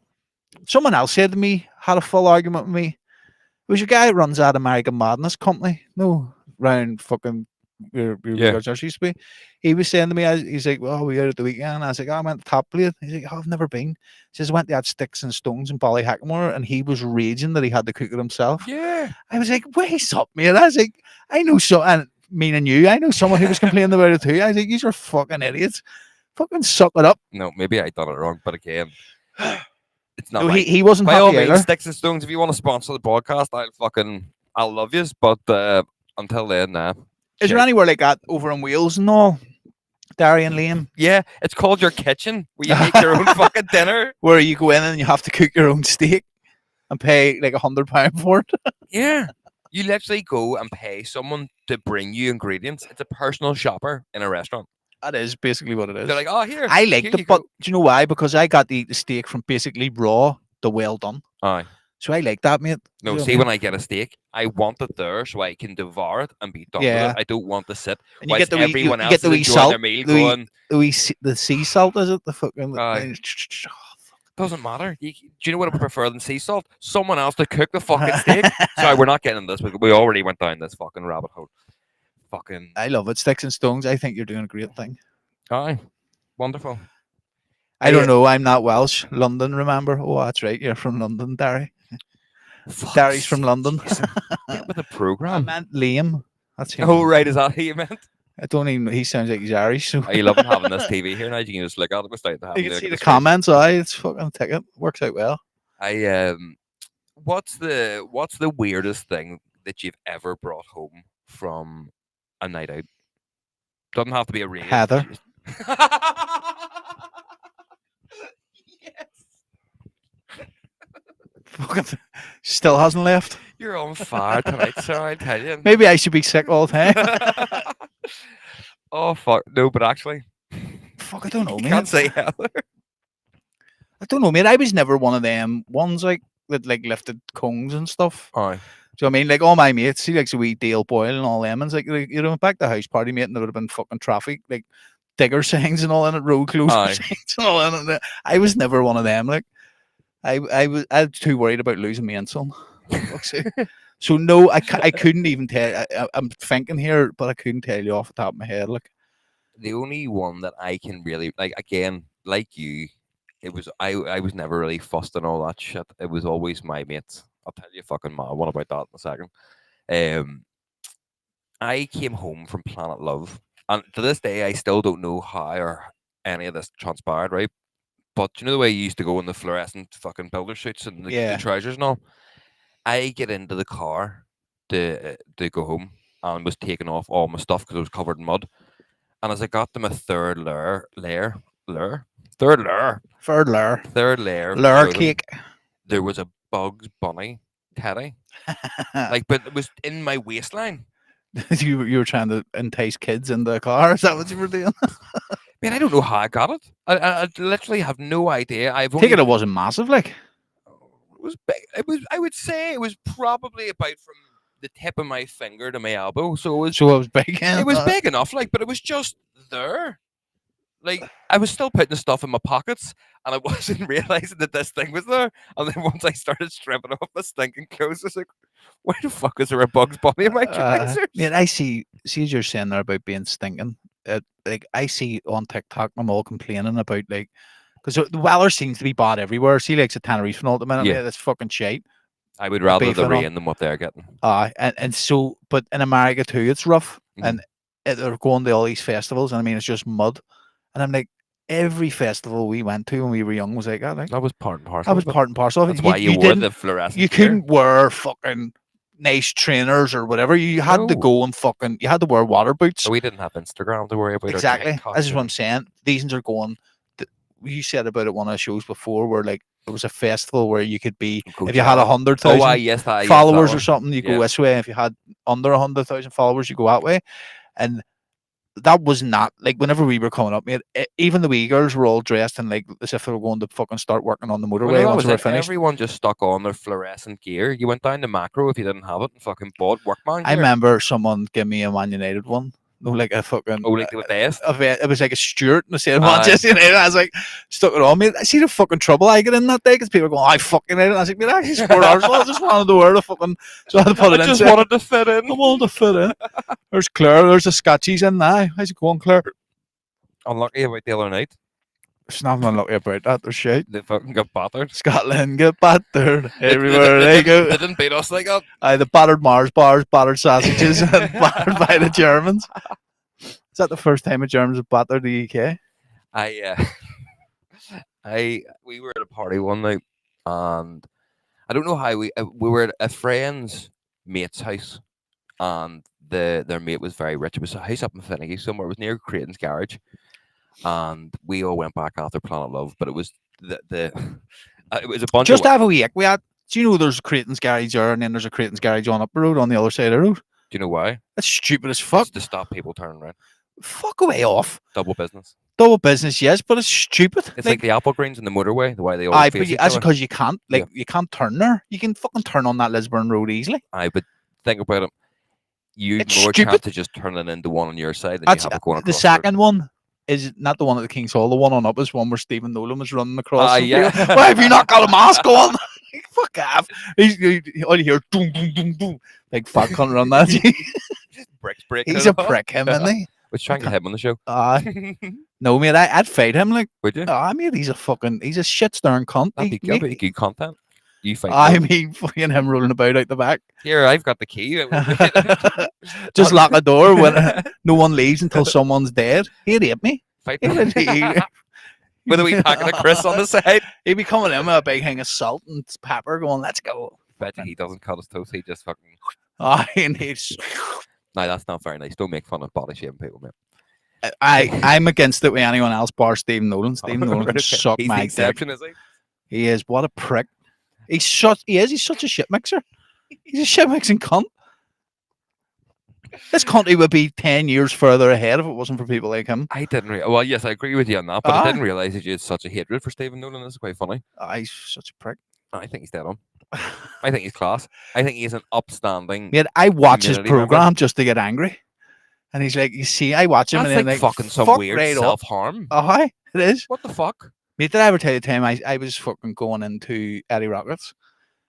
[SPEAKER 1] Someone else said to me, had a full argument with me. It was your guy that runs that American Madness company. No, round fucking where used to be. He was saying to me, he's like, well, we out at the weekend. I was like, I went to Top Plate. He's like, I've never been. He says, I went to that Sticks and Stones in Ballyhackamore, and he was raging that he had to cook it himself.
[SPEAKER 2] Yeah.
[SPEAKER 1] I was like, wait up, mate. I was like, I know and meaning you, I know someone who was complaining about it too. I was like, these are fucking idiots. Fucking suck it up.
[SPEAKER 2] No, maybe I done it wrong, but again, it's not.
[SPEAKER 1] No,
[SPEAKER 2] right.
[SPEAKER 1] he wasn't
[SPEAKER 2] By all
[SPEAKER 1] happy
[SPEAKER 2] means,
[SPEAKER 1] either.
[SPEAKER 2] Sticks and Stones, if you want to sponsor the podcast, I'll love yous, but until then, nah.
[SPEAKER 1] Is there anywhere like that over in Wales and all? Darien Lane?
[SPEAKER 2] Yeah, it's called Your Kitchen, where you make your own fucking dinner.
[SPEAKER 1] Where you go in and you have to cook your own steak and pay like £100 for it.
[SPEAKER 2] Yeah. You literally go and pay someone to bring you ingredients. It's a personal shopper in a restaurant.
[SPEAKER 1] That is basically what it is.
[SPEAKER 2] They're like, oh, here.
[SPEAKER 1] I liked
[SPEAKER 2] here
[SPEAKER 1] it, but do you know why? Because I got to eat the steak from basically raw to well done.
[SPEAKER 2] Aye.
[SPEAKER 1] So I like that, mate.
[SPEAKER 2] No,
[SPEAKER 1] You know
[SPEAKER 2] see,
[SPEAKER 1] what
[SPEAKER 2] when I get a steak, I want it there so I can devour it and be done
[SPEAKER 1] Yeah.
[SPEAKER 2] with it. I don't want to sit
[SPEAKER 1] And you
[SPEAKER 2] whilst
[SPEAKER 1] get the wee-
[SPEAKER 2] everyone
[SPEAKER 1] you
[SPEAKER 2] else
[SPEAKER 1] get the
[SPEAKER 2] is
[SPEAKER 1] wee
[SPEAKER 2] enjoying
[SPEAKER 1] salt,
[SPEAKER 2] their meal
[SPEAKER 1] the wee-
[SPEAKER 2] going,
[SPEAKER 1] the sea salt, is it? The fucking...
[SPEAKER 2] Aye. doesn't matter. Do you know what I would prefer than sea salt? Someone else to cook the fucking steak. Sorry, we're not getting this. We already went down this fucking rabbit hole. Fucking...
[SPEAKER 1] I love it. Sticks and Stones. I think you're doing a great thing.
[SPEAKER 2] Aye. Wonderful.
[SPEAKER 1] I don't know. I'm not Welsh. London, remember? Oh, that's right. You're from London, Darry. Darry's from London.
[SPEAKER 2] Get with the
[SPEAKER 1] I
[SPEAKER 2] program.
[SPEAKER 1] meant Liam. That's him.
[SPEAKER 2] Oh, right. Is that who you meant?
[SPEAKER 1] I don't even. He sounds like he's Irish. So
[SPEAKER 2] Are you loving having this TV here now? You can just look at it without having
[SPEAKER 1] you
[SPEAKER 2] to
[SPEAKER 1] can
[SPEAKER 2] look
[SPEAKER 1] see
[SPEAKER 2] at
[SPEAKER 1] the
[SPEAKER 2] the screen.
[SPEAKER 1] comments. It's fucking ticket. Works out well.
[SPEAKER 2] What's the weirdest thing that you've ever brought home from a night out? Doesn't have to be a rave.
[SPEAKER 1] Heather.
[SPEAKER 2] Just- Yes.
[SPEAKER 1] Fucking still hasn't left.
[SPEAKER 2] You're on fire tonight, sir. I tell you.
[SPEAKER 1] Maybe I should be sick all the time.
[SPEAKER 2] Oh fuck no! But actually,
[SPEAKER 1] Fuck, I don't know,
[SPEAKER 2] you
[SPEAKER 1] man.
[SPEAKER 2] can't say Heather.
[SPEAKER 1] I don't know, mate. I was never one of them ones like that, like lifted cones and stuff.
[SPEAKER 2] Aye.
[SPEAKER 1] So I mean, like all my mates, see, like so we Dale Boyle and all them, and it's like you know, back to house party, mate, and there would have been fucking traffic, like digger signs and all in it, road closure
[SPEAKER 2] Aye.
[SPEAKER 1] signs and all in it. I was never one of them. Like I was too worried about losing my insulin. Fuck's sake. So no, I couldn't even tell. I'm thinking here, but I couldn't tell you off the top of my head. Like
[SPEAKER 2] The only one that I can really like, again, like you, it was I was never really fussed and all that shit. It was always my mates. I'll tell you fucking one about that in a second. I came home from Planet Love, and to this day I still don't know how or any of this transpired, right? But you know the way you used to go in the fluorescent fucking builder suits and the
[SPEAKER 1] Yeah.
[SPEAKER 2] trousers and all? I get into the car to go home and was taking off all my stuff because it was covered in mud. And as I got to my third layer,
[SPEAKER 1] Ferdler,
[SPEAKER 2] of
[SPEAKER 1] lure
[SPEAKER 2] clothing,
[SPEAKER 1] cake.
[SPEAKER 2] there was a Bugs Bunny teddy. Like, but it was in my waistline.
[SPEAKER 1] you were trying to entice kids in the car. Is that what you were doing?
[SPEAKER 2] Man, I don't know how I got it. I literally have no idea. I've
[SPEAKER 1] Taking
[SPEAKER 2] only,
[SPEAKER 1] it wasn't massive, like.
[SPEAKER 2] it was big. It was. I would say it was probably about from the tip of my finger to my elbow. So it was.
[SPEAKER 1] So it was big.
[SPEAKER 2] It was big enough, like, but it was just there. Like, I was still putting the stuff in my pockets, and I wasn't realizing that this thing was there. And then once I started stripping off the stinking clothes, I was like, "Why the fuck is there a Bugs Bunny in my trousers?"
[SPEAKER 1] Man, I see as you're saying there about being stinking. Like I see on TikTok, I'm all complaining about like because the weather seems to be bad everywhere. See, like at Tenerife and all the minute,
[SPEAKER 2] Yeah.
[SPEAKER 1] yeah, that's fucking shite.
[SPEAKER 2] I would rather the
[SPEAKER 1] beefing on.
[SPEAKER 2] rain than what they're getting.
[SPEAKER 1] And so, but in America too, it's rough,
[SPEAKER 2] Mhm.
[SPEAKER 1] and they're going to all these festivals, and I mean, it's just mud, and I'm like, every festival we went to when we were young was like that. Like
[SPEAKER 2] That was part and parcel.
[SPEAKER 1] that was
[SPEAKER 2] of it.
[SPEAKER 1] part and parcel of it.
[SPEAKER 2] That's why you wore
[SPEAKER 1] didn't-
[SPEAKER 2] the fluorescent.
[SPEAKER 1] You
[SPEAKER 2] gear.
[SPEAKER 1] couldn't wear fucking nice trainers or whatever. You had to
[SPEAKER 2] No.
[SPEAKER 1] go and fucking. You had to wear water boots.
[SPEAKER 2] So we didn't have Instagram to worry about. or
[SPEAKER 1] Exactly.
[SPEAKER 2] TikTok
[SPEAKER 1] This is what I'm
[SPEAKER 2] and-
[SPEAKER 1] saying. These ones are going. You said about it one of the shows before, where like it was a festival where you could be if you had
[SPEAKER 2] Coachella.
[SPEAKER 1] 100,000
[SPEAKER 2] Oh, yes, that
[SPEAKER 1] followers or
[SPEAKER 2] one.
[SPEAKER 1] something, you
[SPEAKER 2] Yeah.
[SPEAKER 1] go this way. If you had under 100,000 followers, you go that way. And that was not like whenever we were coming up, mate. Even the wee girls were all dressed in like as if they were going to fucking start working on the
[SPEAKER 2] Well,
[SPEAKER 1] motorway
[SPEAKER 2] no, that
[SPEAKER 1] once
[SPEAKER 2] was
[SPEAKER 1] we were
[SPEAKER 2] it.
[SPEAKER 1] finished.
[SPEAKER 2] Everyone just stuck on their fluorescent gear. You went down to Macro if you didn't have it and fucking bought workman gear.
[SPEAKER 1] I remember someone gave me a Man United one. No, like a fucking.
[SPEAKER 2] Oh, like the best.
[SPEAKER 1] It was like a Stuart and the same
[SPEAKER 2] Aye.
[SPEAKER 1] Manchester United. I was like, stuck it on me. I see the fucking trouble I get in that day because people are going, I fucking United. I was like, man, I actually support Arsenal. I just wanted to wear the fucking. So I had to put it in.
[SPEAKER 2] I just
[SPEAKER 1] so-
[SPEAKER 2] wanted to fit in.
[SPEAKER 1] I wanted to fit in. There's Claire. There's the Scotchies in now. How's it going, Claire?
[SPEAKER 2] Unlucky about the other night.
[SPEAKER 1] There's nothing unlucky about that. There's shit.
[SPEAKER 2] They fucking got battered.
[SPEAKER 1] Scotland get battered everywhere they go.
[SPEAKER 2] They didn't beat us like that.
[SPEAKER 1] The battered Mars bars, battered sausages, and battered by the Germans. Is that the first time the Germans have battered the UK?
[SPEAKER 2] We were at a party one night, and I don't know how we were at a friend's mate's house, and their mate was very rich. It was a house up in Finnegy somewhere. It was near Creighton's garage, and we all went back after Planet Love. But it was it was a bunch
[SPEAKER 1] Just
[SPEAKER 2] of
[SPEAKER 1] have a week. We had. Do you know there's Creighton's garage there, and then there's a Creighton's garage on up the road on the other side of the road?
[SPEAKER 2] do you know why?
[SPEAKER 1] That's stupid as fuck.
[SPEAKER 2] It's to stop people turning around.
[SPEAKER 1] Fuck away off.
[SPEAKER 2] Double business.
[SPEAKER 1] Double business, yes, but it's stupid.
[SPEAKER 2] It's like the apple greens and the motorway. The way they all
[SPEAKER 1] Aye,
[SPEAKER 2] face
[SPEAKER 1] but
[SPEAKER 2] each
[SPEAKER 1] that's
[SPEAKER 2] other.
[SPEAKER 1] because you can't, like,
[SPEAKER 2] Yeah.
[SPEAKER 1] you can't turn there. You can fucking turn on that Lisburn Road easily.
[SPEAKER 2] Aye, but think about it. You
[SPEAKER 1] It's
[SPEAKER 2] more
[SPEAKER 1] stupid.
[SPEAKER 2] chance of just turning into one on your side than
[SPEAKER 1] That's
[SPEAKER 2] you have it going
[SPEAKER 1] the
[SPEAKER 2] across
[SPEAKER 1] second one is not the one at the King's Hall. The one on up is one where Stephen Nolan was running across.
[SPEAKER 2] Ah,
[SPEAKER 1] the
[SPEAKER 2] yeah.
[SPEAKER 1] field. Why have you not got a mask on? Fuck off. All you hear, boom, boom, boom, boom. Big fat cunt run that.
[SPEAKER 2] Bricks breaking.
[SPEAKER 1] He's
[SPEAKER 2] it
[SPEAKER 1] a
[SPEAKER 2] off.
[SPEAKER 1] prick, him, isn't he?
[SPEAKER 2] Was trying to get him on the show.
[SPEAKER 1] No, mate, I'd fight him. Like,
[SPEAKER 2] Would you?
[SPEAKER 1] mate, he's a shit stirring cunt.
[SPEAKER 2] That'd be good. Good content. You fight.
[SPEAKER 1] I
[SPEAKER 2] them.
[SPEAKER 1] mean, fucking him rolling about out the back.
[SPEAKER 2] Here, I've got the key.
[SPEAKER 1] Just lock a door when no one leaves until someone's dead. He'd hate me.
[SPEAKER 2] Fight.
[SPEAKER 1] He would.
[SPEAKER 2] With a wee packet of Chris on the side.
[SPEAKER 1] He'd be coming in with a big hang of salt and pepper, going, "Let's go."
[SPEAKER 2] Bet you he doesn't cut his toes. He just fucking.
[SPEAKER 1] And he's.
[SPEAKER 2] No, that's not very nice. Don't make fun of body shaming people, man.
[SPEAKER 1] I'm against it with anyone else bar Stephen Nolan. Stephen Nolan can suck
[SPEAKER 2] He's
[SPEAKER 1] my
[SPEAKER 2] the
[SPEAKER 1] dick.
[SPEAKER 2] exception, is he?
[SPEAKER 1] He is. What a prick. He's such a shit mixer. He's a shit mixing cunt. This country would be 10 years further ahead if it wasn't for people like him.
[SPEAKER 2] I didn't well, yes, I agree with you on that, but I didn't realize that you had such a hatred for Stephen Nolan. This is quite funny.
[SPEAKER 1] He's such a prick.
[SPEAKER 2] I think he's dead on. I think he's class. I think he's an upstanding.
[SPEAKER 1] Yet I watch his
[SPEAKER 2] community member.
[SPEAKER 1] program just to get angry. And he's like, you see, I watch him
[SPEAKER 2] That's
[SPEAKER 1] and
[SPEAKER 2] like
[SPEAKER 1] then
[SPEAKER 2] fucking some
[SPEAKER 1] fuck
[SPEAKER 2] weird
[SPEAKER 1] right up.
[SPEAKER 2] self-harm.
[SPEAKER 1] Hi, it is.
[SPEAKER 2] What the fuck?
[SPEAKER 1] Mate, did I ever tell you the time I was fucking going into Eddie Rockets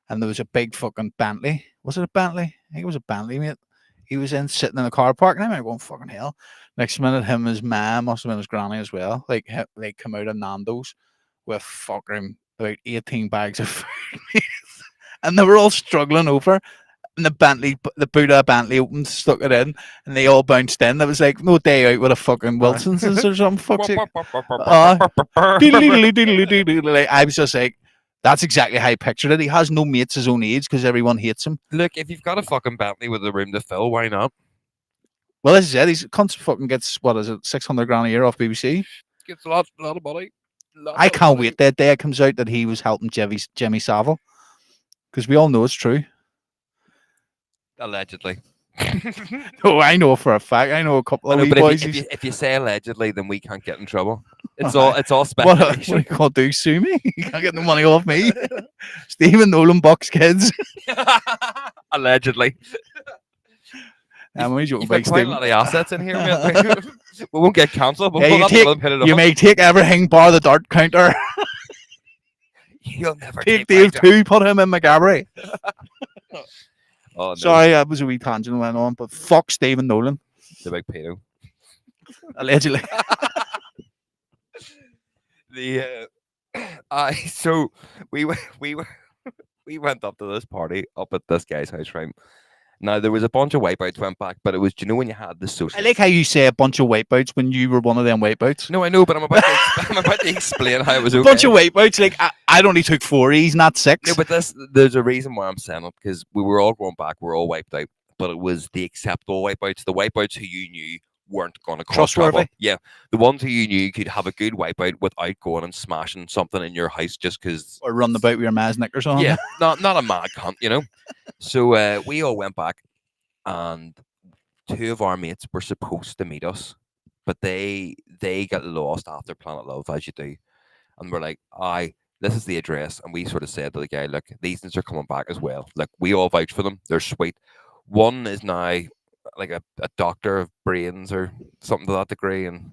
[SPEAKER 1] and there was a big fucking Bentley. Was it a Bentley? I think it was a Bentley, mate. He was in sitting in the car park and I'm going, fucking hell. Next minute, him and his mum, must have been his granny as well. Like, they come out of Nando's with fucking about 18 bags of food. And they were all struggling over. And the boot of a Bentley opened, stuck it in, and they all bounced in. There was like no day out with a fucking Wilson's or something. Fuck's sake. I was just like, that's exactly how I pictured it. He has no mates his own age because everyone hates him.
[SPEAKER 2] Look, if you've got a fucking Bentley with a room to fill, why not?
[SPEAKER 1] Well, as I said, he's fucking gets, what is it, 600 grand a year off BBC.
[SPEAKER 2] Gets a lot of money.
[SPEAKER 1] I can't wait that day it comes out that he was helping Jimmy Savile. Because we all know it's true.
[SPEAKER 2] Allegedly.
[SPEAKER 1] Oh, I know for a fact. I know a couple of
[SPEAKER 2] but
[SPEAKER 1] boys.
[SPEAKER 2] if you say allegedly, then we can't get in trouble. It's all speculation.
[SPEAKER 1] What are you gonna do? Sue me? You can't get no money off me. Stephen Nolan bucks kids.
[SPEAKER 2] Allegedly.
[SPEAKER 1] I'm only joking.
[SPEAKER 2] You've got quite a lot of assets in here, mate. We won't get cancelled, but
[SPEAKER 1] Yeah, you may take everything bar the dart counter.
[SPEAKER 2] You'll never
[SPEAKER 1] Take Dave too. Put him in my gallery.
[SPEAKER 2] Oh, no.
[SPEAKER 1] Sorry, that was a wee tangent went on, but fuck Stephen Nolan.
[SPEAKER 2] The big pedo.
[SPEAKER 1] Allegedly.
[SPEAKER 2] So we went up to this party up at this guy's house, right? Now there was a bunch of wipeouts went back, but it was, do you know when you had the social?
[SPEAKER 1] I like how you say a bunch of wipeouts when you were one of them wipeouts.
[SPEAKER 2] No, I know, but I'm about to explain how it was okay.
[SPEAKER 1] A bunch of wipeouts, like I only took 4 E's, not 6.
[SPEAKER 2] No, but there's a reason why I'm saying it, because we were all going back, we were all wiped out, but it was the acceptable wipeouts, the wipeouts who you knew weren't going to cause trouble. Yeah, the ones who you knew could have a good wipeout without going and smashing something in your house just because.
[SPEAKER 1] Or run about with your Maz knickers on.
[SPEAKER 2] Yeah, not a mad cunt, you know. So we all went back, and 2 of our mates were supposed to meet us, but they got lost after Planet Love, as you do, and we're like, this is the address, and we sort of said to the guy, look, these things are coming back as well. Like, we all vouch for them. They're sweet. One is now like a doctor of brains or something to that degree, and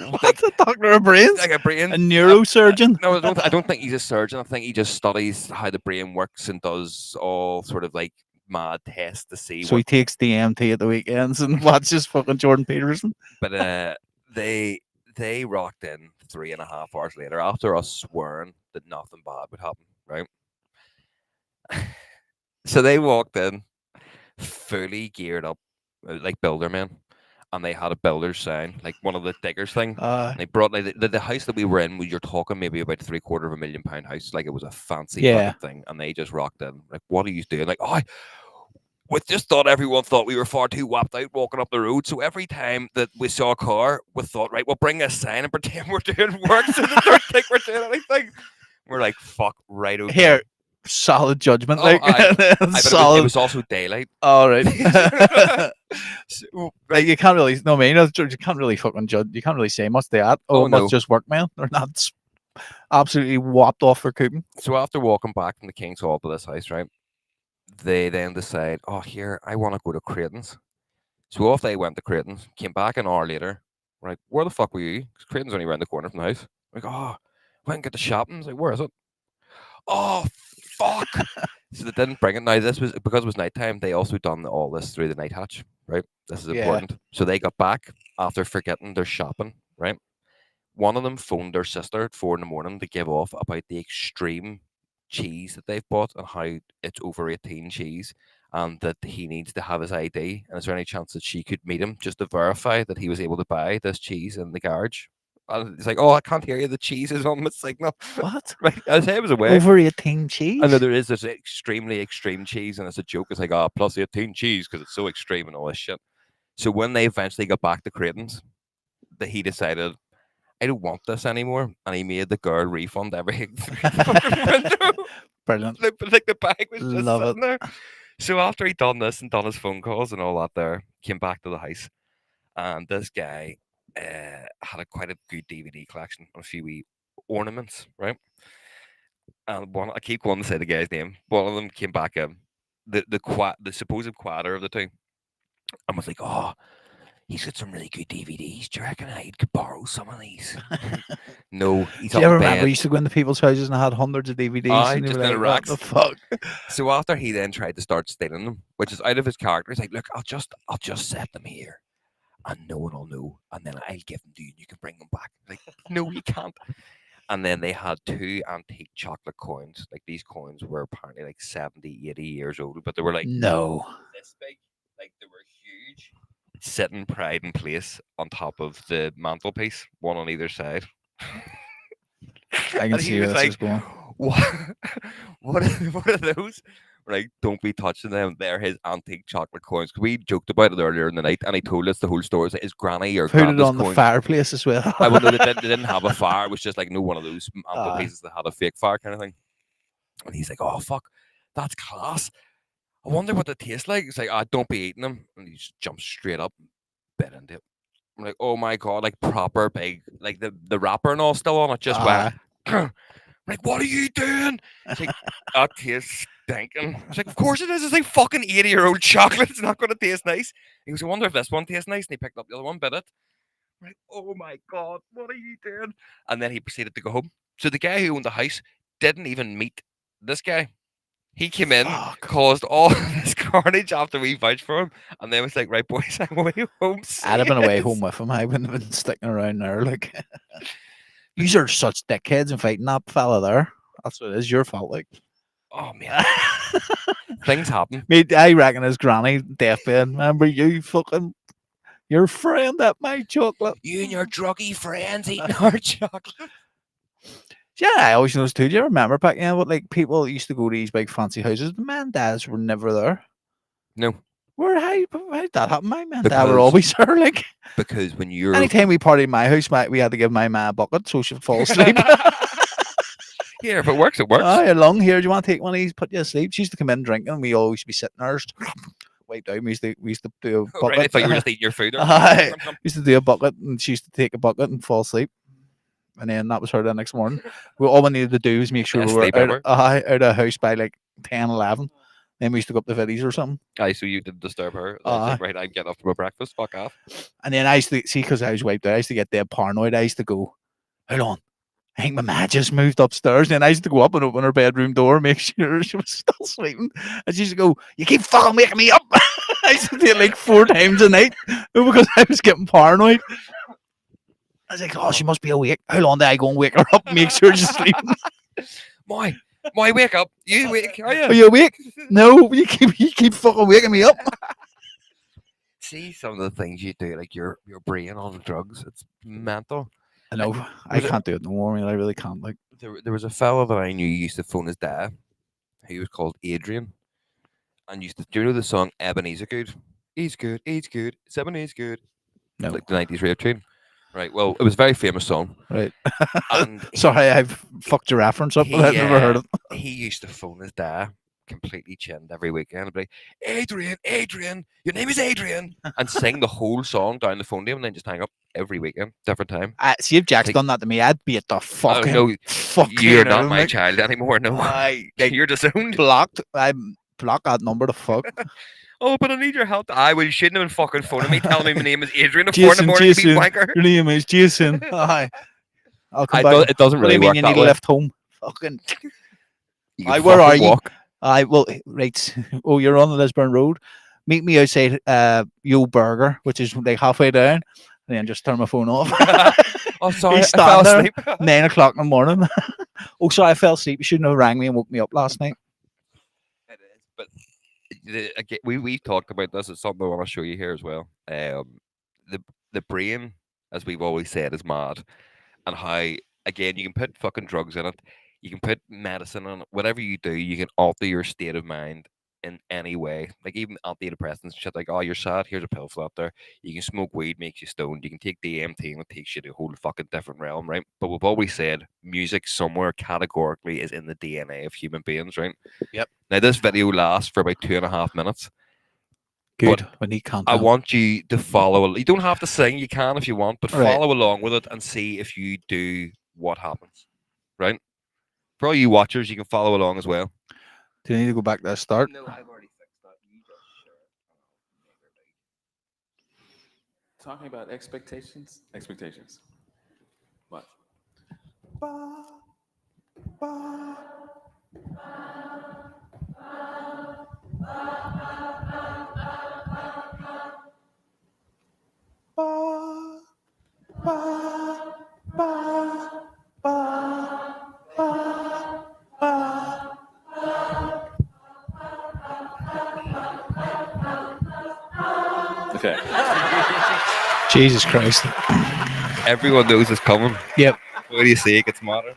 [SPEAKER 1] what's a doctor of brains?
[SPEAKER 2] Like a brain,
[SPEAKER 1] a neurosurgeon?
[SPEAKER 2] No, I don't think he's a surgeon. I think he just studies how the brain works and does all sort of like mad tests to see.
[SPEAKER 1] So he takes DMT at the weekends and watches fucking Jordan Peterson.
[SPEAKER 2] But they rocked in 3.5 hours later after us swearing that nothing bad would happen, right? So they walked in fully geared up like builder men, and they had a builder's sign, like one of the diggers thing. And they brought like the house that we were in, you're talking maybe about £750,000 house, like it was a fancy thing, and they just rocked in like, what are you doing? Like, we just thought everyone thought we were far too whapped out walking up the road. So every time that we saw a car, we thought, right, we'll bring a sign and pretend we're doing work so they don't think we're doing anything. We're like, fuck, right, okay.
[SPEAKER 1] Here, solid judgment.
[SPEAKER 2] Solid.
[SPEAKER 1] It
[SPEAKER 2] was also daylight.
[SPEAKER 1] All right. So, like, you can't really, no, man, you can't really fucking judge. You can't really say much to that. Oh, no. Must just work, man. They're not absolutely whopped off for cooking.
[SPEAKER 2] So after walking back from the King's Hall to this house, right, they then decide, here, I want to go to Creighton's. So off they went to Creighton's, came back an hour later. We're like, where the fuck were you? Because Creighton's only around the corner from the house. We're like, went and get the shopping. I was like, where is it? Oh, fuck. So they didn't bring it. Now, this was, because it was nighttime, they also done all this through the night hatch, right? This is important. So they got back after forgetting their shopping, right? One of them phoned their sister at 4 a.m. to give off about the extreme cheese that they've bought and how it's over 18 cheese, and that he needs to have his ID. And is there any chance that she could meet him just to verify that he was able to buy this cheese in the garage? And he's like, "Oh, I can't hear you. The cheese is on my signal."
[SPEAKER 1] What?
[SPEAKER 2] Right, as I was away.
[SPEAKER 1] Over 18 cheese?
[SPEAKER 2] I know there is this extremely extreme cheese, and it's a joke. It's like, "Oh, plus 18 cheese because it's so extreme and all this shit." So when they eventually got back to Creighton's, that he decided, I don't want this anymore, and he made the girl refund everything through the fucking window.
[SPEAKER 1] Brilliant.
[SPEAKER 2] Like the bag was just
[SPEAKER 1] Love
[SPEAKER 2] sitting there. So after he'd done this and done his phone calls and all that, there came back to the house, and this guy had quite a good DVD collection and a few wee ornaments, right? And one, I keep wanting to say the guy's name. One of them came back, the supposed quatter of the two, and was like, "Oh, he's got some really good DVDs. Do you reckon I could borrow some of these?" No, he's
[SPEAKER 1] Do
[SPEAKER 2] up
[SPEAKER 1] you ever
[SPEAKER 2] in
[SPEAKER 1] remember
[SPEAKER 2] bed.
[SPEAKER 1] you used to go into people's houses and had hundreds of DVDs?
[SPEAKER 2] Aye,
[SPEAKER 1] and you
[SPEAKER 2] just
[SPEAKER 1] were
[SPEAKER 2] in the
[SPEAKER 1] like,
[SPEAKER 2] racks.
[SPEAKER 1] what the fuck?
[SPEAKER 2] So after he then tried to start stealing them, which is out of his character, he's like, "Look, I'll just set them here, and no one will know, and then I'll give them to you, and you can bring them back." Like, no, you can't. And then they had two antique chocolate coins. Like, these coins were apparently like 70, 80 years old, but they were like
[SPEAKER 1] No.
[SPEAKER 2] this big, like they were huge, sitting pride in place on top of the mantelpiece, one on either side.
[SPEAKER 1] I can
[SPEAKER 2] And
[SPEAKER 1] see
[SPEAKER 2] he
[SPEAKER 1] where
[SPEAKER 2] was
[SPEAKER 1] this
[SPEAKER 2] like,
[SPEAKER 1] is going.
[SPEAKER 2] what are those? We're like, don't be touching them. They're his antique chocolate coins. 'Cause we joked about it earlier in the night, and he told us the whole story. It's like, his granny or
[SPEAKER 1] Put it
[SPEAKER 2] granddad's
[SPEAKER 1] on the
[SPEAKER 2] coins.
[SPEAKER 1] fireplace as well.
[SPEAKER 2] I well, no, they didn't have a fire. It was just like no one of those mantelpieces that had a fake fire kind of thing. And he's like, "Oh fuck, that's class. I wonder what they taste like." It's like, "Ah, don't be eating them." And he just jumps straight up, bit into it. I'm like, "Oh my god, like proper big, like the wrapper and all still on it, just wet." I'm like, "What are you doing?" It's like, "That tastes stinking." I was like, "Of course it is. It's like fucking 80-year-old chocolate. It's not going to taste nice." He goes, "I wonder if this one tastes nice." And he picked up the other one, bit it. I'm like, "Oh my god, what are you doing?" And then he proceeded to go home. So the guy who owned the house didn't even meet this guy. He came in,
[SPEAKER 1] Fuck.
[SPEAKER 2] caused all this carnage after we vouched for him, and then was like, "Right, boys, I'm away home."
[SPEAKER 1] I'd have been away
[SPEAKER 2] serious."
[SPEAKER 1] home with him. I wouldn't have been sticking around there. Like, you are such dickheads and fighting that fella there. That's what it is. Your fault. Like,
[SPEAKER 2] Oh man, things happen.
[SPEAKER 1] mate, I reckon his granny deathbed. Remember you fucking your friend at my chocolate.
[SPEAKER 2] You and your druggy friends eating our chocolate.
[SPEAKER 1] Yeah, I always noticed too. Do you remember back then what like people used to go to these big fancy houses? The man dads were never there.
[SPEAKER 2] No,
[SPEAKER 1] How did that happen? My man dad
[SPEAKER 2] Because-
[SPEAKER 1] were always there. Like
[SPEAKER 2] because when you're
[SPEAKER 1] anytime we partied in my house, we had to give my ma a bucket so she'd fall asleep.
[SPEAKER 2] yeah, if it works, it works.
[SPEAKER 1] Aye, along here, do you want to take one of these? Put you asleep. She used to come in drinking, and we all used to be sitting there, just wiped out. We used to do a bucket.
[SPEAKER 2] Right, I thought you were just eating your food. Or
[SPEAKER 1] Aye.
[SPEAKER 2] something.
[SPEAKER 1] We used to do a bucket, and she used to take a bucket and fall asleep. And then that was her the next morning. All we needed to do was make sure
[SPEAKER 2] A
[SPEAKER 1] we were
[SPEAKER 2] sleepover?
[SPEAKER 1] out of the house by like 10, 11. Then we used to go up the viddies or something.
[SPEAKER 2] Aye, so you didn't disturb her. I was like, right, I'm getting up for my breakfast. Fuck off.
[SPEAKER 1] And then I used to see, because I was wiped out, I used to get dead paranoid. I used to go, hold on. I think my ma just moved upstairs. Then I used to go up and open her bedroom door, make sure she was still sleeping. And she used to go, "You keep fucking waking me up." I used to do it like 4 times a night because I was getting paranoid. I was like, "Oh, she must be awake. How long did I go and wake her up and make sure she's sleeping?"
[SPEAKER 2] Why, wake up. You wake, are you?
[SPEAKER 1] Are you awake? No, you keep fucking waking me up.
[SPEAKER 2] See some of the things you do, like your brain on drugs. It's mental.
[SPEAKER 1] I know. I
[SPEAKER 2] Was it-
[SPEAKER 1] can't do it no more. I mean, I really can't. Like,
[SPEAKER 2] There was a fellow that I knew used to phone his dad. He was called Adrian, and used to. Do you know the song Ebenezer Good? He's good. He's good. Ebenezer good.
[SPEAKER 1] no.
[SPEAKER 2] Like the 90s rave tune. Right. Well, it was a very famous song.
[SPEAKER 1] Right.
[SPEAKER 2] And
[SPEAKER 1] Sorry, I've fucked your reference up, but I've never heard it.
[SPEAKER 2] He used to phone his dad, completely chinned every weekend, and be like, Adrian, your name is Adrian, and sing the whole song down the phone to him, and then just hang up every weekend, different time.
[SPEAKER 1] See, if Jack's
[SPEAKER 2] Like-
[SPEAKER 1] done that to me, I'd be at the fucking.
[SPEAKER 2] no,
[SPEAKER 1] fucking
[SPEAKER 2] you're not
[SPEAKER 1] out,
[SPEAKER 2] my
[SPEAKER 1] like,
[SPEAKER 2] child anymore. No,
[SPEAKER 1] like,
[SPEAKER 2] you're disowned.
[SPEAKER 1] blocked. I blocked that number. The fuck.
[SPEAKER 2] Oh, but I need your help. Well, you shouldn't have been fucking phoning me, telling me my name is Adrian at 4 in the
[SPEAKER 1] Jason,
[SPEAKER 2] morning. You
[SPEAKER 1] Jason,
[SPEAKER 2] be wanker.
[SPEAKER 1] your name is Jason. Aye. I'll come back.
[SPEAKER 2] It doesn't
[SPEAKER 1] What do
[SPEAKER 2] really
[SPEAKER 1] you mean
[SPEAKER 2] work
[SPEAKER 1] you
[SPEAKER 2] that
[SPEAKER 1] need a
[SPEAKER 2] way.
[SPEAKER 1] lift home? Fucking.
[SPEAKER 2] You
[SPEAKER 1] Aye,
[SPEAKER 2] can
[SPEAKER 1] where
[SPEAKER 2] fucking
[SPEAKER 1] are you?
[SPEAKER 2] walk.
[SPEAKER 1] Well, right. Oh, you're on the Lisburn Road. Meet me outside Yo Burger, which is like halfway down. and then just turn my phone off.
[SPEAKER 2] Oh, sorry,
[SPEAKER 1] He's
[SPEAKER 2] I fell
[SPEAKER 1] standing
[SPEAKER 2] asleep.
[SPEAKER 1] there, 9 o'clock in the morning. Oh, sorry, I fell asleep. You shouldn't have rang me and woke me up last night.
[SPEAKER 2] It is, but again, we talked about this. It's something I want to show you here as well. The the brain, as we've always said, is mad, and how again you can put fucking drugs in it, you can put medicine in it. Whatever you do, you can alter your state of mind in any way. Like even antidepressants, and shit. Like, oh, you're sad. Here's a pill for that. There, you can smoke weed, makes you stoned. You can take DMT, and it takes you to a whole fucking different realm, right? But we've always said music somewhere categorically is in the DNA of human beings, right?
[SPEAKER 1] Yep.
[SPEAKER 2] Now this video lasts for about 2.5 minutes.
[SPEAKER 1] Good. We need
[SPEAKER 2] I
[SPEAKER 1] content.
[SPEAKER 2] want you to follow. You don't have to sing. You can if you want, but
[SPEAKER 1] Right.
[SPEAKER 2] follow along with it and see if you do what happens. Right? For all you watchers, you can follow along as well.
[SPEAKER 1] Do you need to go back to the start?
[SPEAKER 2] No, I've already fixed that. You just share.
[SPEAKER 5] Talking about expectations. Expectations. What? Okay.
[SPEAKER 1] Jesus Christ.
[SPEAKER 2] Everyone knows it's coming.
[SPEAKER 1] Yep.
[SPEAKER 2] What do you say? It gets madder.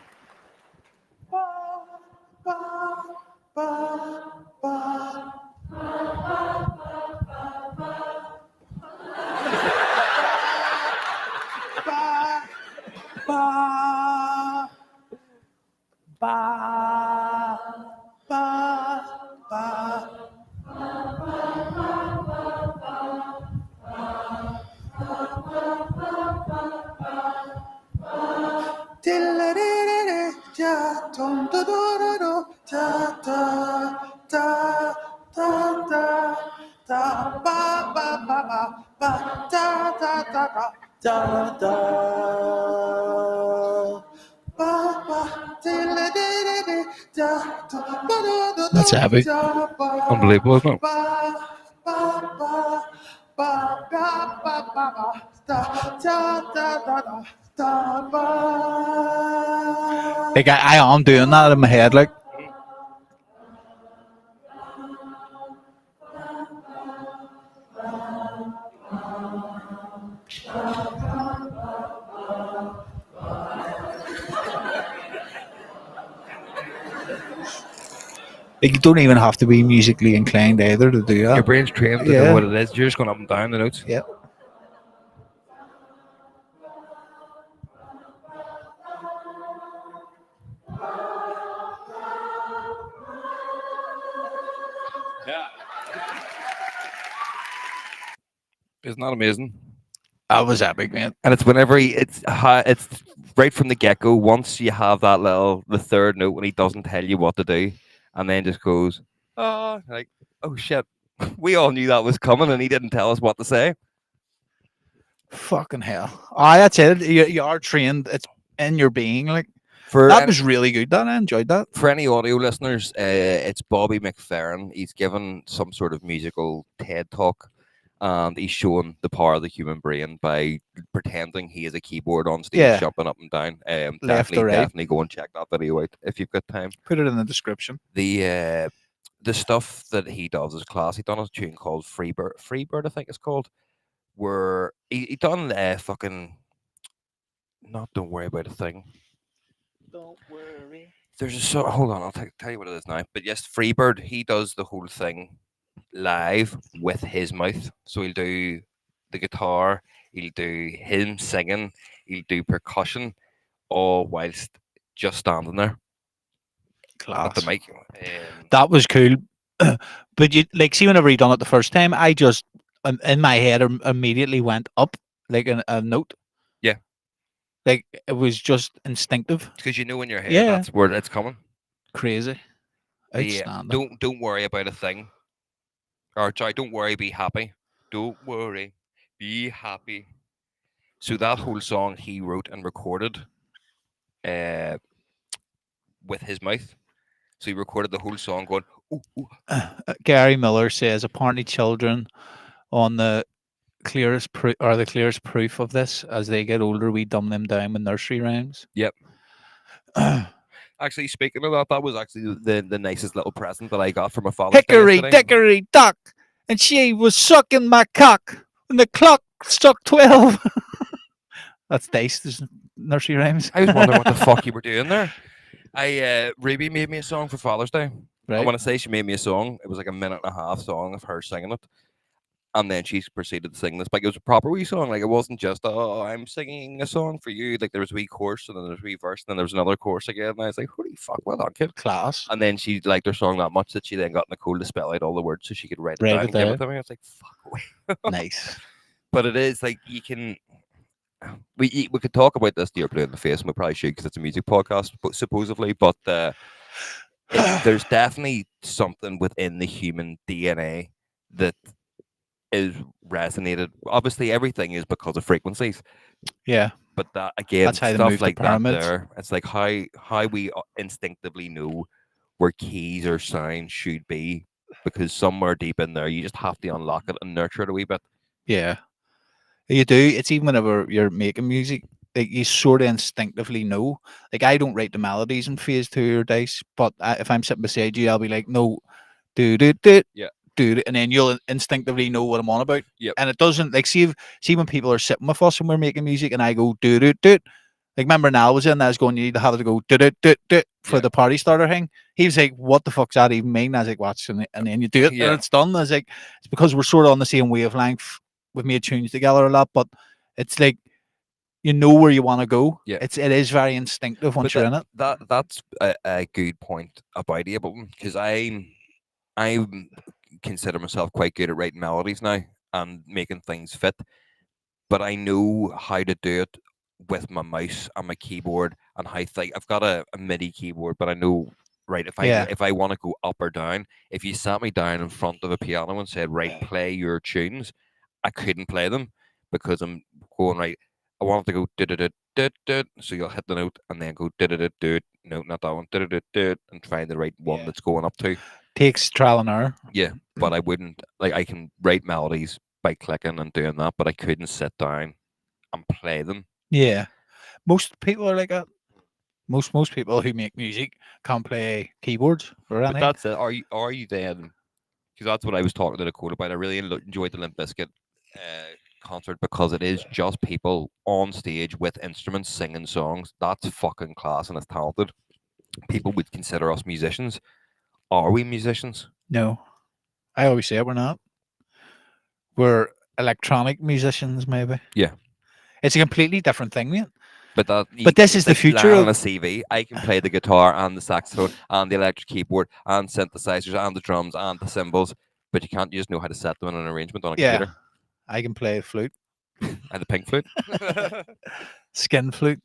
[SPEAKER 1] That's epic.
[SPEAKER 2] Unbelievable, isn't it?
[SPEAKER 1] Like I am doing that in my head, like. Like you don't even have to be musically inclined either to do that.
[SPEAKER 2] Your brain's trained to
[SPEAKER 1] Yeah.
[SPEAKER 2] know what it is. You're just going up and down the notes.
[SPEAKER 1] Yep.
[SPEAKER 5] Yeah.
[SPEAKER 2] Isn't that amazing?
[SPEAKER 1] That was epic, man.
[SPEAKER 2] And it's whenever it's right from the get go. Once you have that the third note when he doesn't tell you what to do, and then just goes, oh, like, oh shit, we all knew that was coming, and he didn't tell us what to say.
[SPEAKER 1] Fucking hell. That's it. You are trained. It's in your being. Like
[SPEAKER 2] For
[SPEAKER 1] that was really good. I enjoyed that.
[SPEAKER 2] for any audio listeners, it's Bobby McFerrin. He's given some sort of musical TED talk, and he's showing the power of the human brain by pretending he is a keyboard on stage,
[SPEAKER 1] Yeah.
[SPEAKER 2] jumping up and down.
[SPEAKER 1] Left or right.
[SPEAKER 2] Definitely go and check that video out if you've got time.
[SPEAKER 1] Put it in the description.
[SPEAKER 2] The stuff that he does is class. He done a tune called Freebird, I think it's called, where he done fucking not Don't Worry About a Thing.
[SPEAKER 1] Don't worry.
[SPEAKER 2] There's a song. Hold on, I'll tell you what it is now. But yes, Freebird, he does the whole thing live with his mouth. So he'll do the guitar, he'll do him singing, he'll do percussion, all whilst just standing there
[SPEAKER 1] Class.
[SPEAKER 2] at the mic.
[SPEAKER 1] That was cool. But you like see whenever he done it the first time, I just in my head immediately went up like a note.
[SPEAKER 2] Yeah.
[SPEAKER 1] Like it was just instinctive.
[SPEAKER 2] Because you know in your head
[SPEAKER 1] Yeah.
[SPEAKER 2] that's where it's coming.
[SPEAKER 1] Crazy.
[SPEAKER 2] The,
[SPEAKER 1] Outstanding.
[SPEAKER 2] don't worry about a thing. Or sorry, don't worry, be happy. Don't worry, be happy. So that whole song he wrote and recorded with his mouth. So he recorded the whole song going, ooh, ooh.
[SPEAKER 1] Gary Miller says apparently children on the clearest the clearest proof of this. As they get older, we dumb them down with nursery rhymes.
[SPEAKER 2] Yep. Actually, speaking of that, that was actually the nicest little present that I got from my father.
[SPEAKER 1] Hickory dickory dock, and she was sucking my cock when the clock struck 12. That's Dice. There's nursery rhymes.
[SPEAKER 2] I was wondering what the fuck you were doing there. Ruby made me a song for Father's Day.
[SPEAKER 1] Right.
[SPEAKER 2] And when I say she made me a song, it was like a 1.5 minute song of her singing it. And then she proceeded to sing this. Like, it was a proper wee song. Like, it wasn't just, oh, I'm singing a song for you. Like, there was a wee chorus, and then there was a wee verse, and then there was another chorus again. And I was like, holy fuck, well done, kid.
[SPEAKER 1] Class.
[SPEAKER 2] And then she liked her song that much that she then got Nicole to spell out all the words so she could write it down and give it to me. I was like, fuck away.
[SPEAKER 1] Nice.
[SPEAKER 2] But it is like, you can... We could talk about this to your blue in the face, and we probably should because it's a music podcast, but supposedly. But there's definitely something within the human DNA that is resonated. Obviously, everything is because of frequencies.
[SPEAKER 1] Yeah.
[SPEAKER 2] But that again,
[SPEAKER 1] That's how they
[SPEAKER 2] stuff
[SPEAKER 1] move the
[SPEAKER 2] like that.
[SPEAKER 1] pyramids.
[SPEAKER 2] There, it's like how we instinctively know where keys or signs should be, because somewhere deep in there, you just have to unlock it and nurture it a wee bit.
[SPEAKER 1] Yeah. You do. It's even whenever you're making music, like you sort of instinctively know. Like I don't write the melodies in phase 2 or Dice, but if I'm sitting beside you, I'll be like, no, do,
[SPEAKER 2] Yeah.
[SPEAKER 1] do, and then you'll instinctively know what I'm on about.
[SPEAKER 2] Yep.
[SPEAKER 1] And it doesn't like see when people are sitting with us and we're making music, and I go do. Like remember Nal was in, I was going, you need to have to go do for
[SPEAKER 2] Yeah.
[SPEAKER 1] the party starter thing. He was like, what the fuck's that even mean? I was like, watch, and then you do it,
[SPEAKER 2] Yeah.
[SPEAKER 1] and it's done. I was like, it's because we're sort of on the same wavelength. We've made tunes together a lot, but it's like you know where you want to go.
[SPEAKER 2] Yeah.
[SPEAKER 1] It is very instinctive once
[SPEAKER 2] But
[SPEAKER 1] you're in it.
[SPEAKER 2] that's a good point about Ableton, because I consider myself quite good at writing melodies now and making things fit, but I know how to do it with my mouse and my keyboard and how I've got a MIDI keyboard, but I know right if I want to go up or down, if you sat me down in front of a piano and said, right, play your tunes, I couldn't play them because I'm going right. I want it to go do. So you'll hit the note and then go do. No, not that one. Do and find the right one that's going up to.
[SPEAKER 1] Takes trial and error.
[SPEAKER 2] Yeah, but I wouldn't like. I can write melodies by clicking and doing that, but I couldn't sit down and play them.
[SPEAKER 1] Yeah, most people are like that. Most people who make music can't play keyboards or anything.
[SPEAKER 2] But that's it. Are you then? Because that's what I was talking to Nicole about. I really enjoyed the Limp Bizkit concert because it is just people on stage with instruments singing songs. That's fucking class and it's talented. People would consider us musicians. Are we musicians?
[SPEAKER 1] No, I always say we're not. We're electronic musicians, maybe.
[SPEAKER 2] Yeah,
[SPEAKER 1] it's a completely different thing, mate.
[SPEAKER 2] But
[SPEAKER 1] this is the future
[SPEAKER 2] on
[SPEAKER 1] of
[SPEAKER 2] a CV. I can play the guitar and the saxophone and the electric keyboard and synthesizers and the drums and the cymbals, but you can't just know how to set them in an arrangement on a computer.
[SPEAKER 1] I can play flute
[SPEAKER 2] and the pink flute,
[SPEAKER 1] skin flute.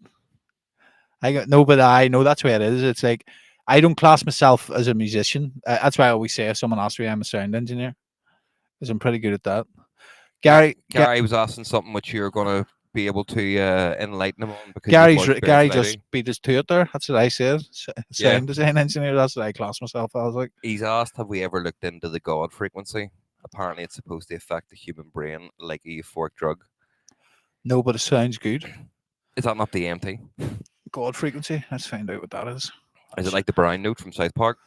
[SPEAKER 1] But I know that's where it is. It's like I don't class myself as a musician. That's why I always say if someone asks me, I'm a sound engineer, because I'm pretty good at that. Gary
[SPEAKER 2] was asking something which you're going to be able to enlighten him on, because
[SPEAKER 1] Gary just beat us to it there. That's what I said. Sound design engineer. That's what I class myself as. Like,
[SPEAKER 2] he's asked, have we ever looked into the God frequency? Apparently, it's supposed to affect the human brain like a euphoric drug.
[SPEAKER 1] No, but it sounds good.
[SPEAKER 2] Is that not the EMT?
[SPEAKER 1] God frequency. Let's find out what that is.
[SPEAKER 2] Is it like the Brian note from South Park,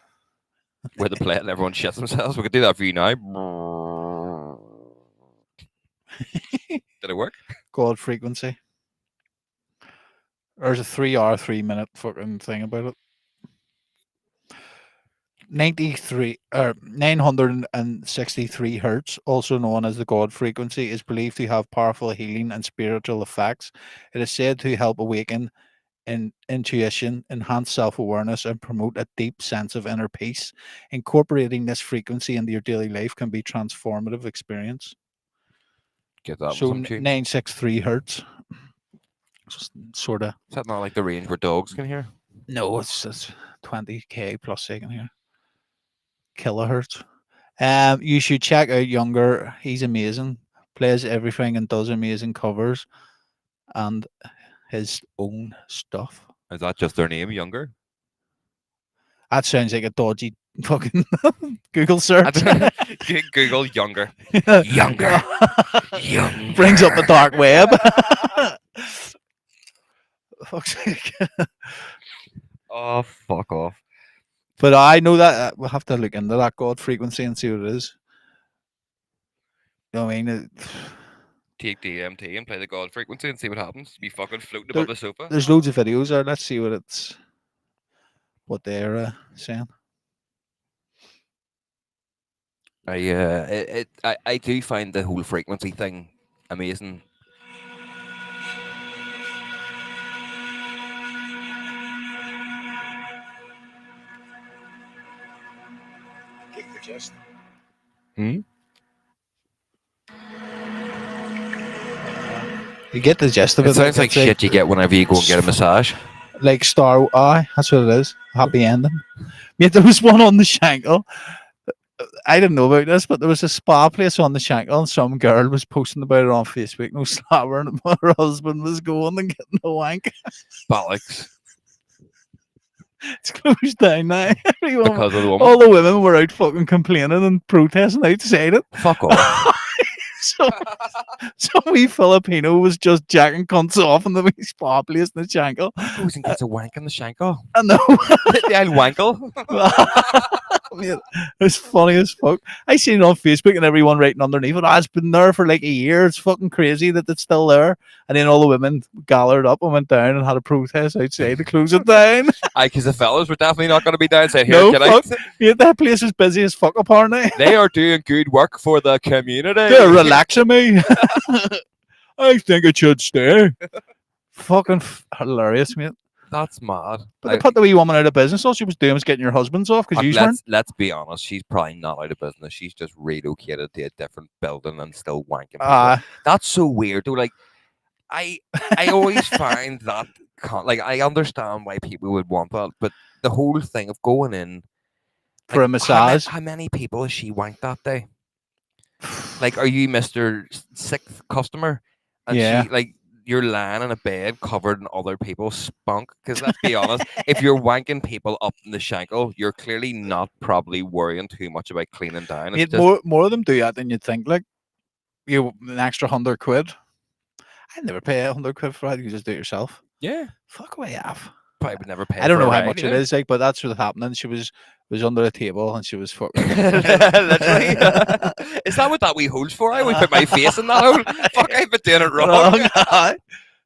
[SPEAKER 2] where they play it and everyone shits themselves? We could do that for you now. Did it work?
[SPEAKER 1] God frequency. There's a 3-hour, 3-minute fucking thing about it. 963 hertz, also known as the God frequency, is believed to have powerful healing and spiritual effects. It is said to help awaken intuition, enhance self-awareness, and promote a deep sense of inner peace. Incorporating this frequency into your daily life can be a transformative experience.
[SPEAKER 2] Get that.
[SPEAKER 1] So 963 hertz. Sort of.
[SPEAKER 2] Is that not like the range where dogs can hear?
[SPEAKER 1] No, it's 20k plus second here. Kilohertz. You should check out Younger. He's amazing. Plays everything and does amazing covers and his own stuff.
[SPEAKER 2] Is that just their name, Younger?
[SPEAKER 1] That sounds like a dodgy fucking Google search.
[SPEAKER 2] Google younger.
[SPEAKER 1] Brings up the dark web. Fuck's sake.
[SPEAKER 2] Oh, fuck off.
[SPEAKER 1] But I know that we'll have to look into that God frequency and see what it is. You know what I mean?
[SPEAKER 2] Take DMT and play the God frequency and see what happens. Be fucking floating above the sofa.
[SPEAKER 1] There's loads of videos there. Let's see what they're saying.
[SPEAKER 2] I do find the whole frequency thing amazing. Hmm?
[SPEAKER 1] You get the gist of it.
[SPEAKER 2] It sounds like shit you get whenever you go and get a massage.
[SPEAKER 1] Like Star. Aye, that's what it is. Happy ending. Mate, there was one on the Shankill. I didn't know about this, but there was a spa place on the Shankill, and some girl was posting about it on Facebook. No slapper, and her husband was going and getting a wank.
[SPEAKER 2] Bollocks.
[SPEAKER 1] It's closed down now. Everyone,
[SPEAKER 2] Because of the woman.
[SPEAKER 1] all the women were out fucking complaining and protesting outside it.
[SPEAKER 2] Fuck off.
[SPEAKER 1] So wee Filipino was just jacking cunts off in the wee spa place in the Shankill.
[SPEAKER 2] Goes and gets a wank in the shanko.
[SPEAKER 1] I know.
[SPEAKER 2] The old wankle.
[SPEAKER 1] Mate, it's funny as fuck. I seen it on Facebook and everyone writing underneath it. Oh, it's been there for like a year. It's fucking crazy that it's still there. And then all the women gathered up and went down and had a protest outside to close it down.
[SPEAKER 2] Aye, because the fellas were definitely not going to be downside here.
[SPEAKER 1] No,
[SPEAKER 2] Get out.
[SPEAKER 1] Mate, that place is busy as fuck apparently.
[SPEAKER 2] They are doing good work for the community.
[SPEAKER 1] They're relaxing me. I think it should stay. Fucking hilarious, mate.
[SPEAKER 2] That's mad.
[SPEAKER 1] But they put the wee woman out of business. All she was doing was getting your husbands off because you weren't.
[SPEAKER 2] Let's be honest. She's probably not out of business. She's just relocated to a different building and still wanking. People. That's so weird, though. Like, I always find that like I understand why people would want that, but the whole thing of going in
[SPEAKER 1] for a massage.
[SPEAKER 2] How many people has she wanked that day? Like, are you Mr. Sixth customer? And
[SPEAKER 1] yeah.
[SPEAKER 2] She, like, you're lying in a bed covered in other people's spunk. Because let's be honest, if you're wanking people up in the Shankill, you're clearly not probably worrying too much about cleaning down. It's just...
[SPEAKER 1] more of them do that than you'd think. Like, you an extra £100. I'd never pay £100 for that. You just do it yourself.
[SPEAKER 2] Yeah.
[SPEAKER 1] Fuck away off.
[SPEAKER 2] Probably would never pay.
[SPEAKER 1] I don't know how much it is, like, but that's what's happening. She was under a table and she was fucking.
[SPEAKER 2] Literally. Is that what that wee hole's for? I would put my face in that hole. Fuck, I've been doing it wrong.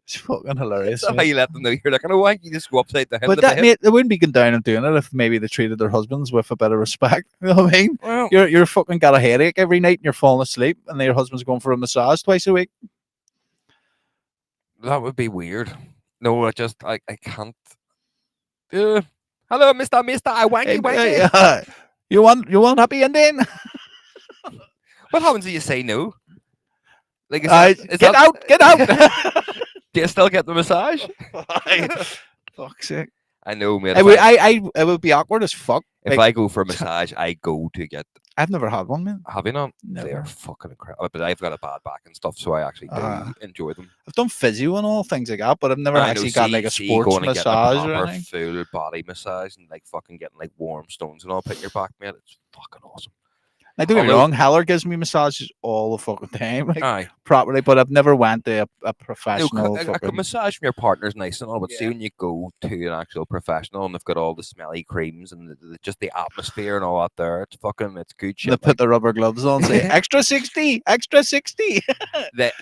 [SPEAKER 1] It's fucking hilarious.
[SPEAKER 2] That's how you let them know you're looking at wank. You just go upside down.
[SPEAKER 1] But that, mate, they wouldn't be going down and doing it if maybe they treated their husbands with a bit of respect. You know what I mean?
[SPEAKER 2] Well,
[SPEAKER 1] you're fucking got a headache every night and you're falling asleep, and then your husband's going for a massage twice a week.
[SPEAKER 2] That would be weird. No, I can't. Hello, Mister, I wanky.
[SPEAKER 1] You want happy ending?
[SPEAKER 2] What happens if you say no? Like,
[SPEAKER 1] get out!
[SPEAKER 2] Do you still get the massage?
[SPEAKER 1] Fuck's sake!
[SPEAKER 2] I know, mate.
[SPEAKER 1] It would be awkward as fuck.
[SPEAKER 2] If I go for a massage, I go to get.
[SPEAKER 1] I've never had one, man.
[SPEAKER 2] Have you not?
[SPEAKER 1] Never.
[SPEAKER 2] They're fucking incredible. But I've got a bad back and stuff, so I actually do enjoy them.
[SPEAKER 1] I've done physio and all things like that, but I've never actually got like a sports massage or anything.
[SPEAKER 2] Full body massage and like fucking getting like warm stones and all put in your back, mate. It's fucking awesome.
[SPEAKER 1] Now, don't get me wrong, Heller gives me massages all the fucking time, like, properly, but I've never went to a professional.
[SPEAKER 2] A massage from your partner's nice and all, but see when you go to an actual professional and they've got all the smelly creams and just the atmosphere and all that there, it's good shit.
[SPEAKER 1] They put the rubber gloves on, say extra 60.
[SPEAKER 2] The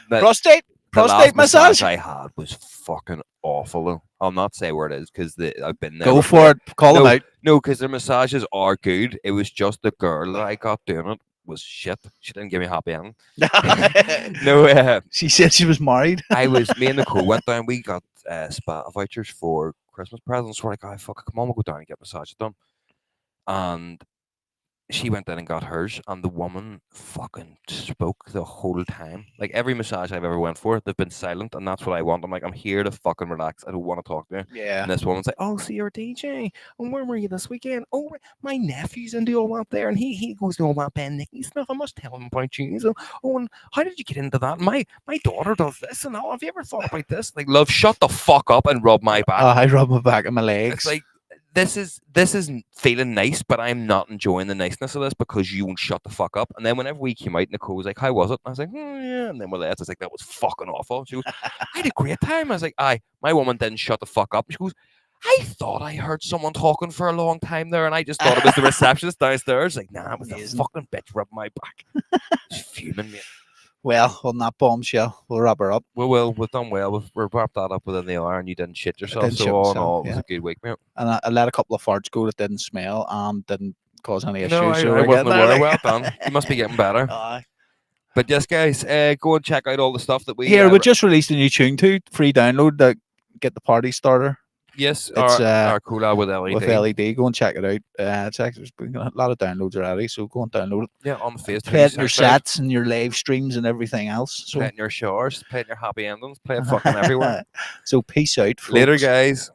[SPEAKER 1] prostate massage
[SPEAKER 2] I had was fucking awful though. I'll not say where it is because I've been there.
[SPEAKER 1] Go for it. Call them out.
[SPEAKER 2] No, because their massages are good. It was just the girl that I got doing it was shit. She didn't give me a happy ending. No,
[SPEAKER 1] she said she was married.
[SPEAKER 2] Me and Nicole went down. We got spa vouchers for Christmas presents. We're like, oh fuck, come on, we'll go down and get massages done. And she went in and got hers, and the woman fucking spoke the whole time. Like, every massage I've ever went for, they've been silent, and that's what I want. I'm like, I'm here to fucking relax. I don't want to talk to you.
[SPEAKER 1] Yeah.
[SPEAKER 2] And this woman's like, oh, so you're a DJ. And where were you this weekend? Oh, my nephew's into all that there, and he goes to all that Ben Nicky stuff. I must tell him about you. So, oh, and how did you get into that? My daughter does this, and all. Have you ever thought about this? Like, love, shut the fuck up and rub my back.
[SPEAKER 1] I rub my back and my legs.
[SPEAKER 2] It's like, this isn't feeling nice, but I'm not enjoying the niceness of this because you won't shut the fuck up. And then whenever we came out, Nicole was like, "How was it?" And I was like, "Yeah." And then we left. I was like, "That was fucking awful." She goes, "I had a great time." I was like, "Aye." My woman didn't shut the fuck up. She goes, "I thought I heard someone talking for a long time there, and I just thought it was the receptionist downstairs." Like, nah, it was the
[SPEAKER 1] Amazing.
[SPEAKER 2] fucking bitch rubbing my back. She's fuming, mate.
[SPEAKER 1] Well, on that bombshell, we'll wrap her up.
[SPEAKER 2] We've done well. We've wrapped that up within the hour, and you didn't shit yourself.
[SPEAKER 1] didn't
[SPEAKER 2] So
[SPEAKER 1] shit
[SPEAKER 2] all in
[SPEAKER 1] myself,
[SPEAKER 2] all, it was
[SPEAKER 1] yeah.
[SPEAKER 2] a good week, mate.
[SPEAKER 1] And I let a couple of farts go that didn't smell and didn't cause any issues.
[SPEAKER 2] No,
[SPEAKER 1] so
[SPEAKER 2] I
[SPEAKER 1] we're
[SPEAKER 2] wasn't
[SPEAKER 1] getting there,
[SPEAKER 2] aware.
[SPEAKER 1] like.
[SPEAKER 2] Well done. You must be getting better.
[SPEAKER 1] Aye.
[SPEAKER 2] But yes, guys, go and check out all the stuff that we
[SPEAKER 1] Here, we just released a new tune too, free download to get the party starter.
[SPEAKER 2] Yes,
[SPEAKER 1] It's
[SPEAKER 2] our collab with LED.
[SPEAKER 1] with LED. Go and check it out. There's been a lot of downloads already, so go and download it.
[SPEAKER 2] Yeah, on the Facebook.
[SPEAKER 1] Play it in your sets and your live streams and everything else. So
[SPEAKER 2] Play it in your showers. Play it in your happy endings. Play it fucking everywhere.
[SPEAKER 1] So peace out, folks.
[SPEAKER 2] Later, guys.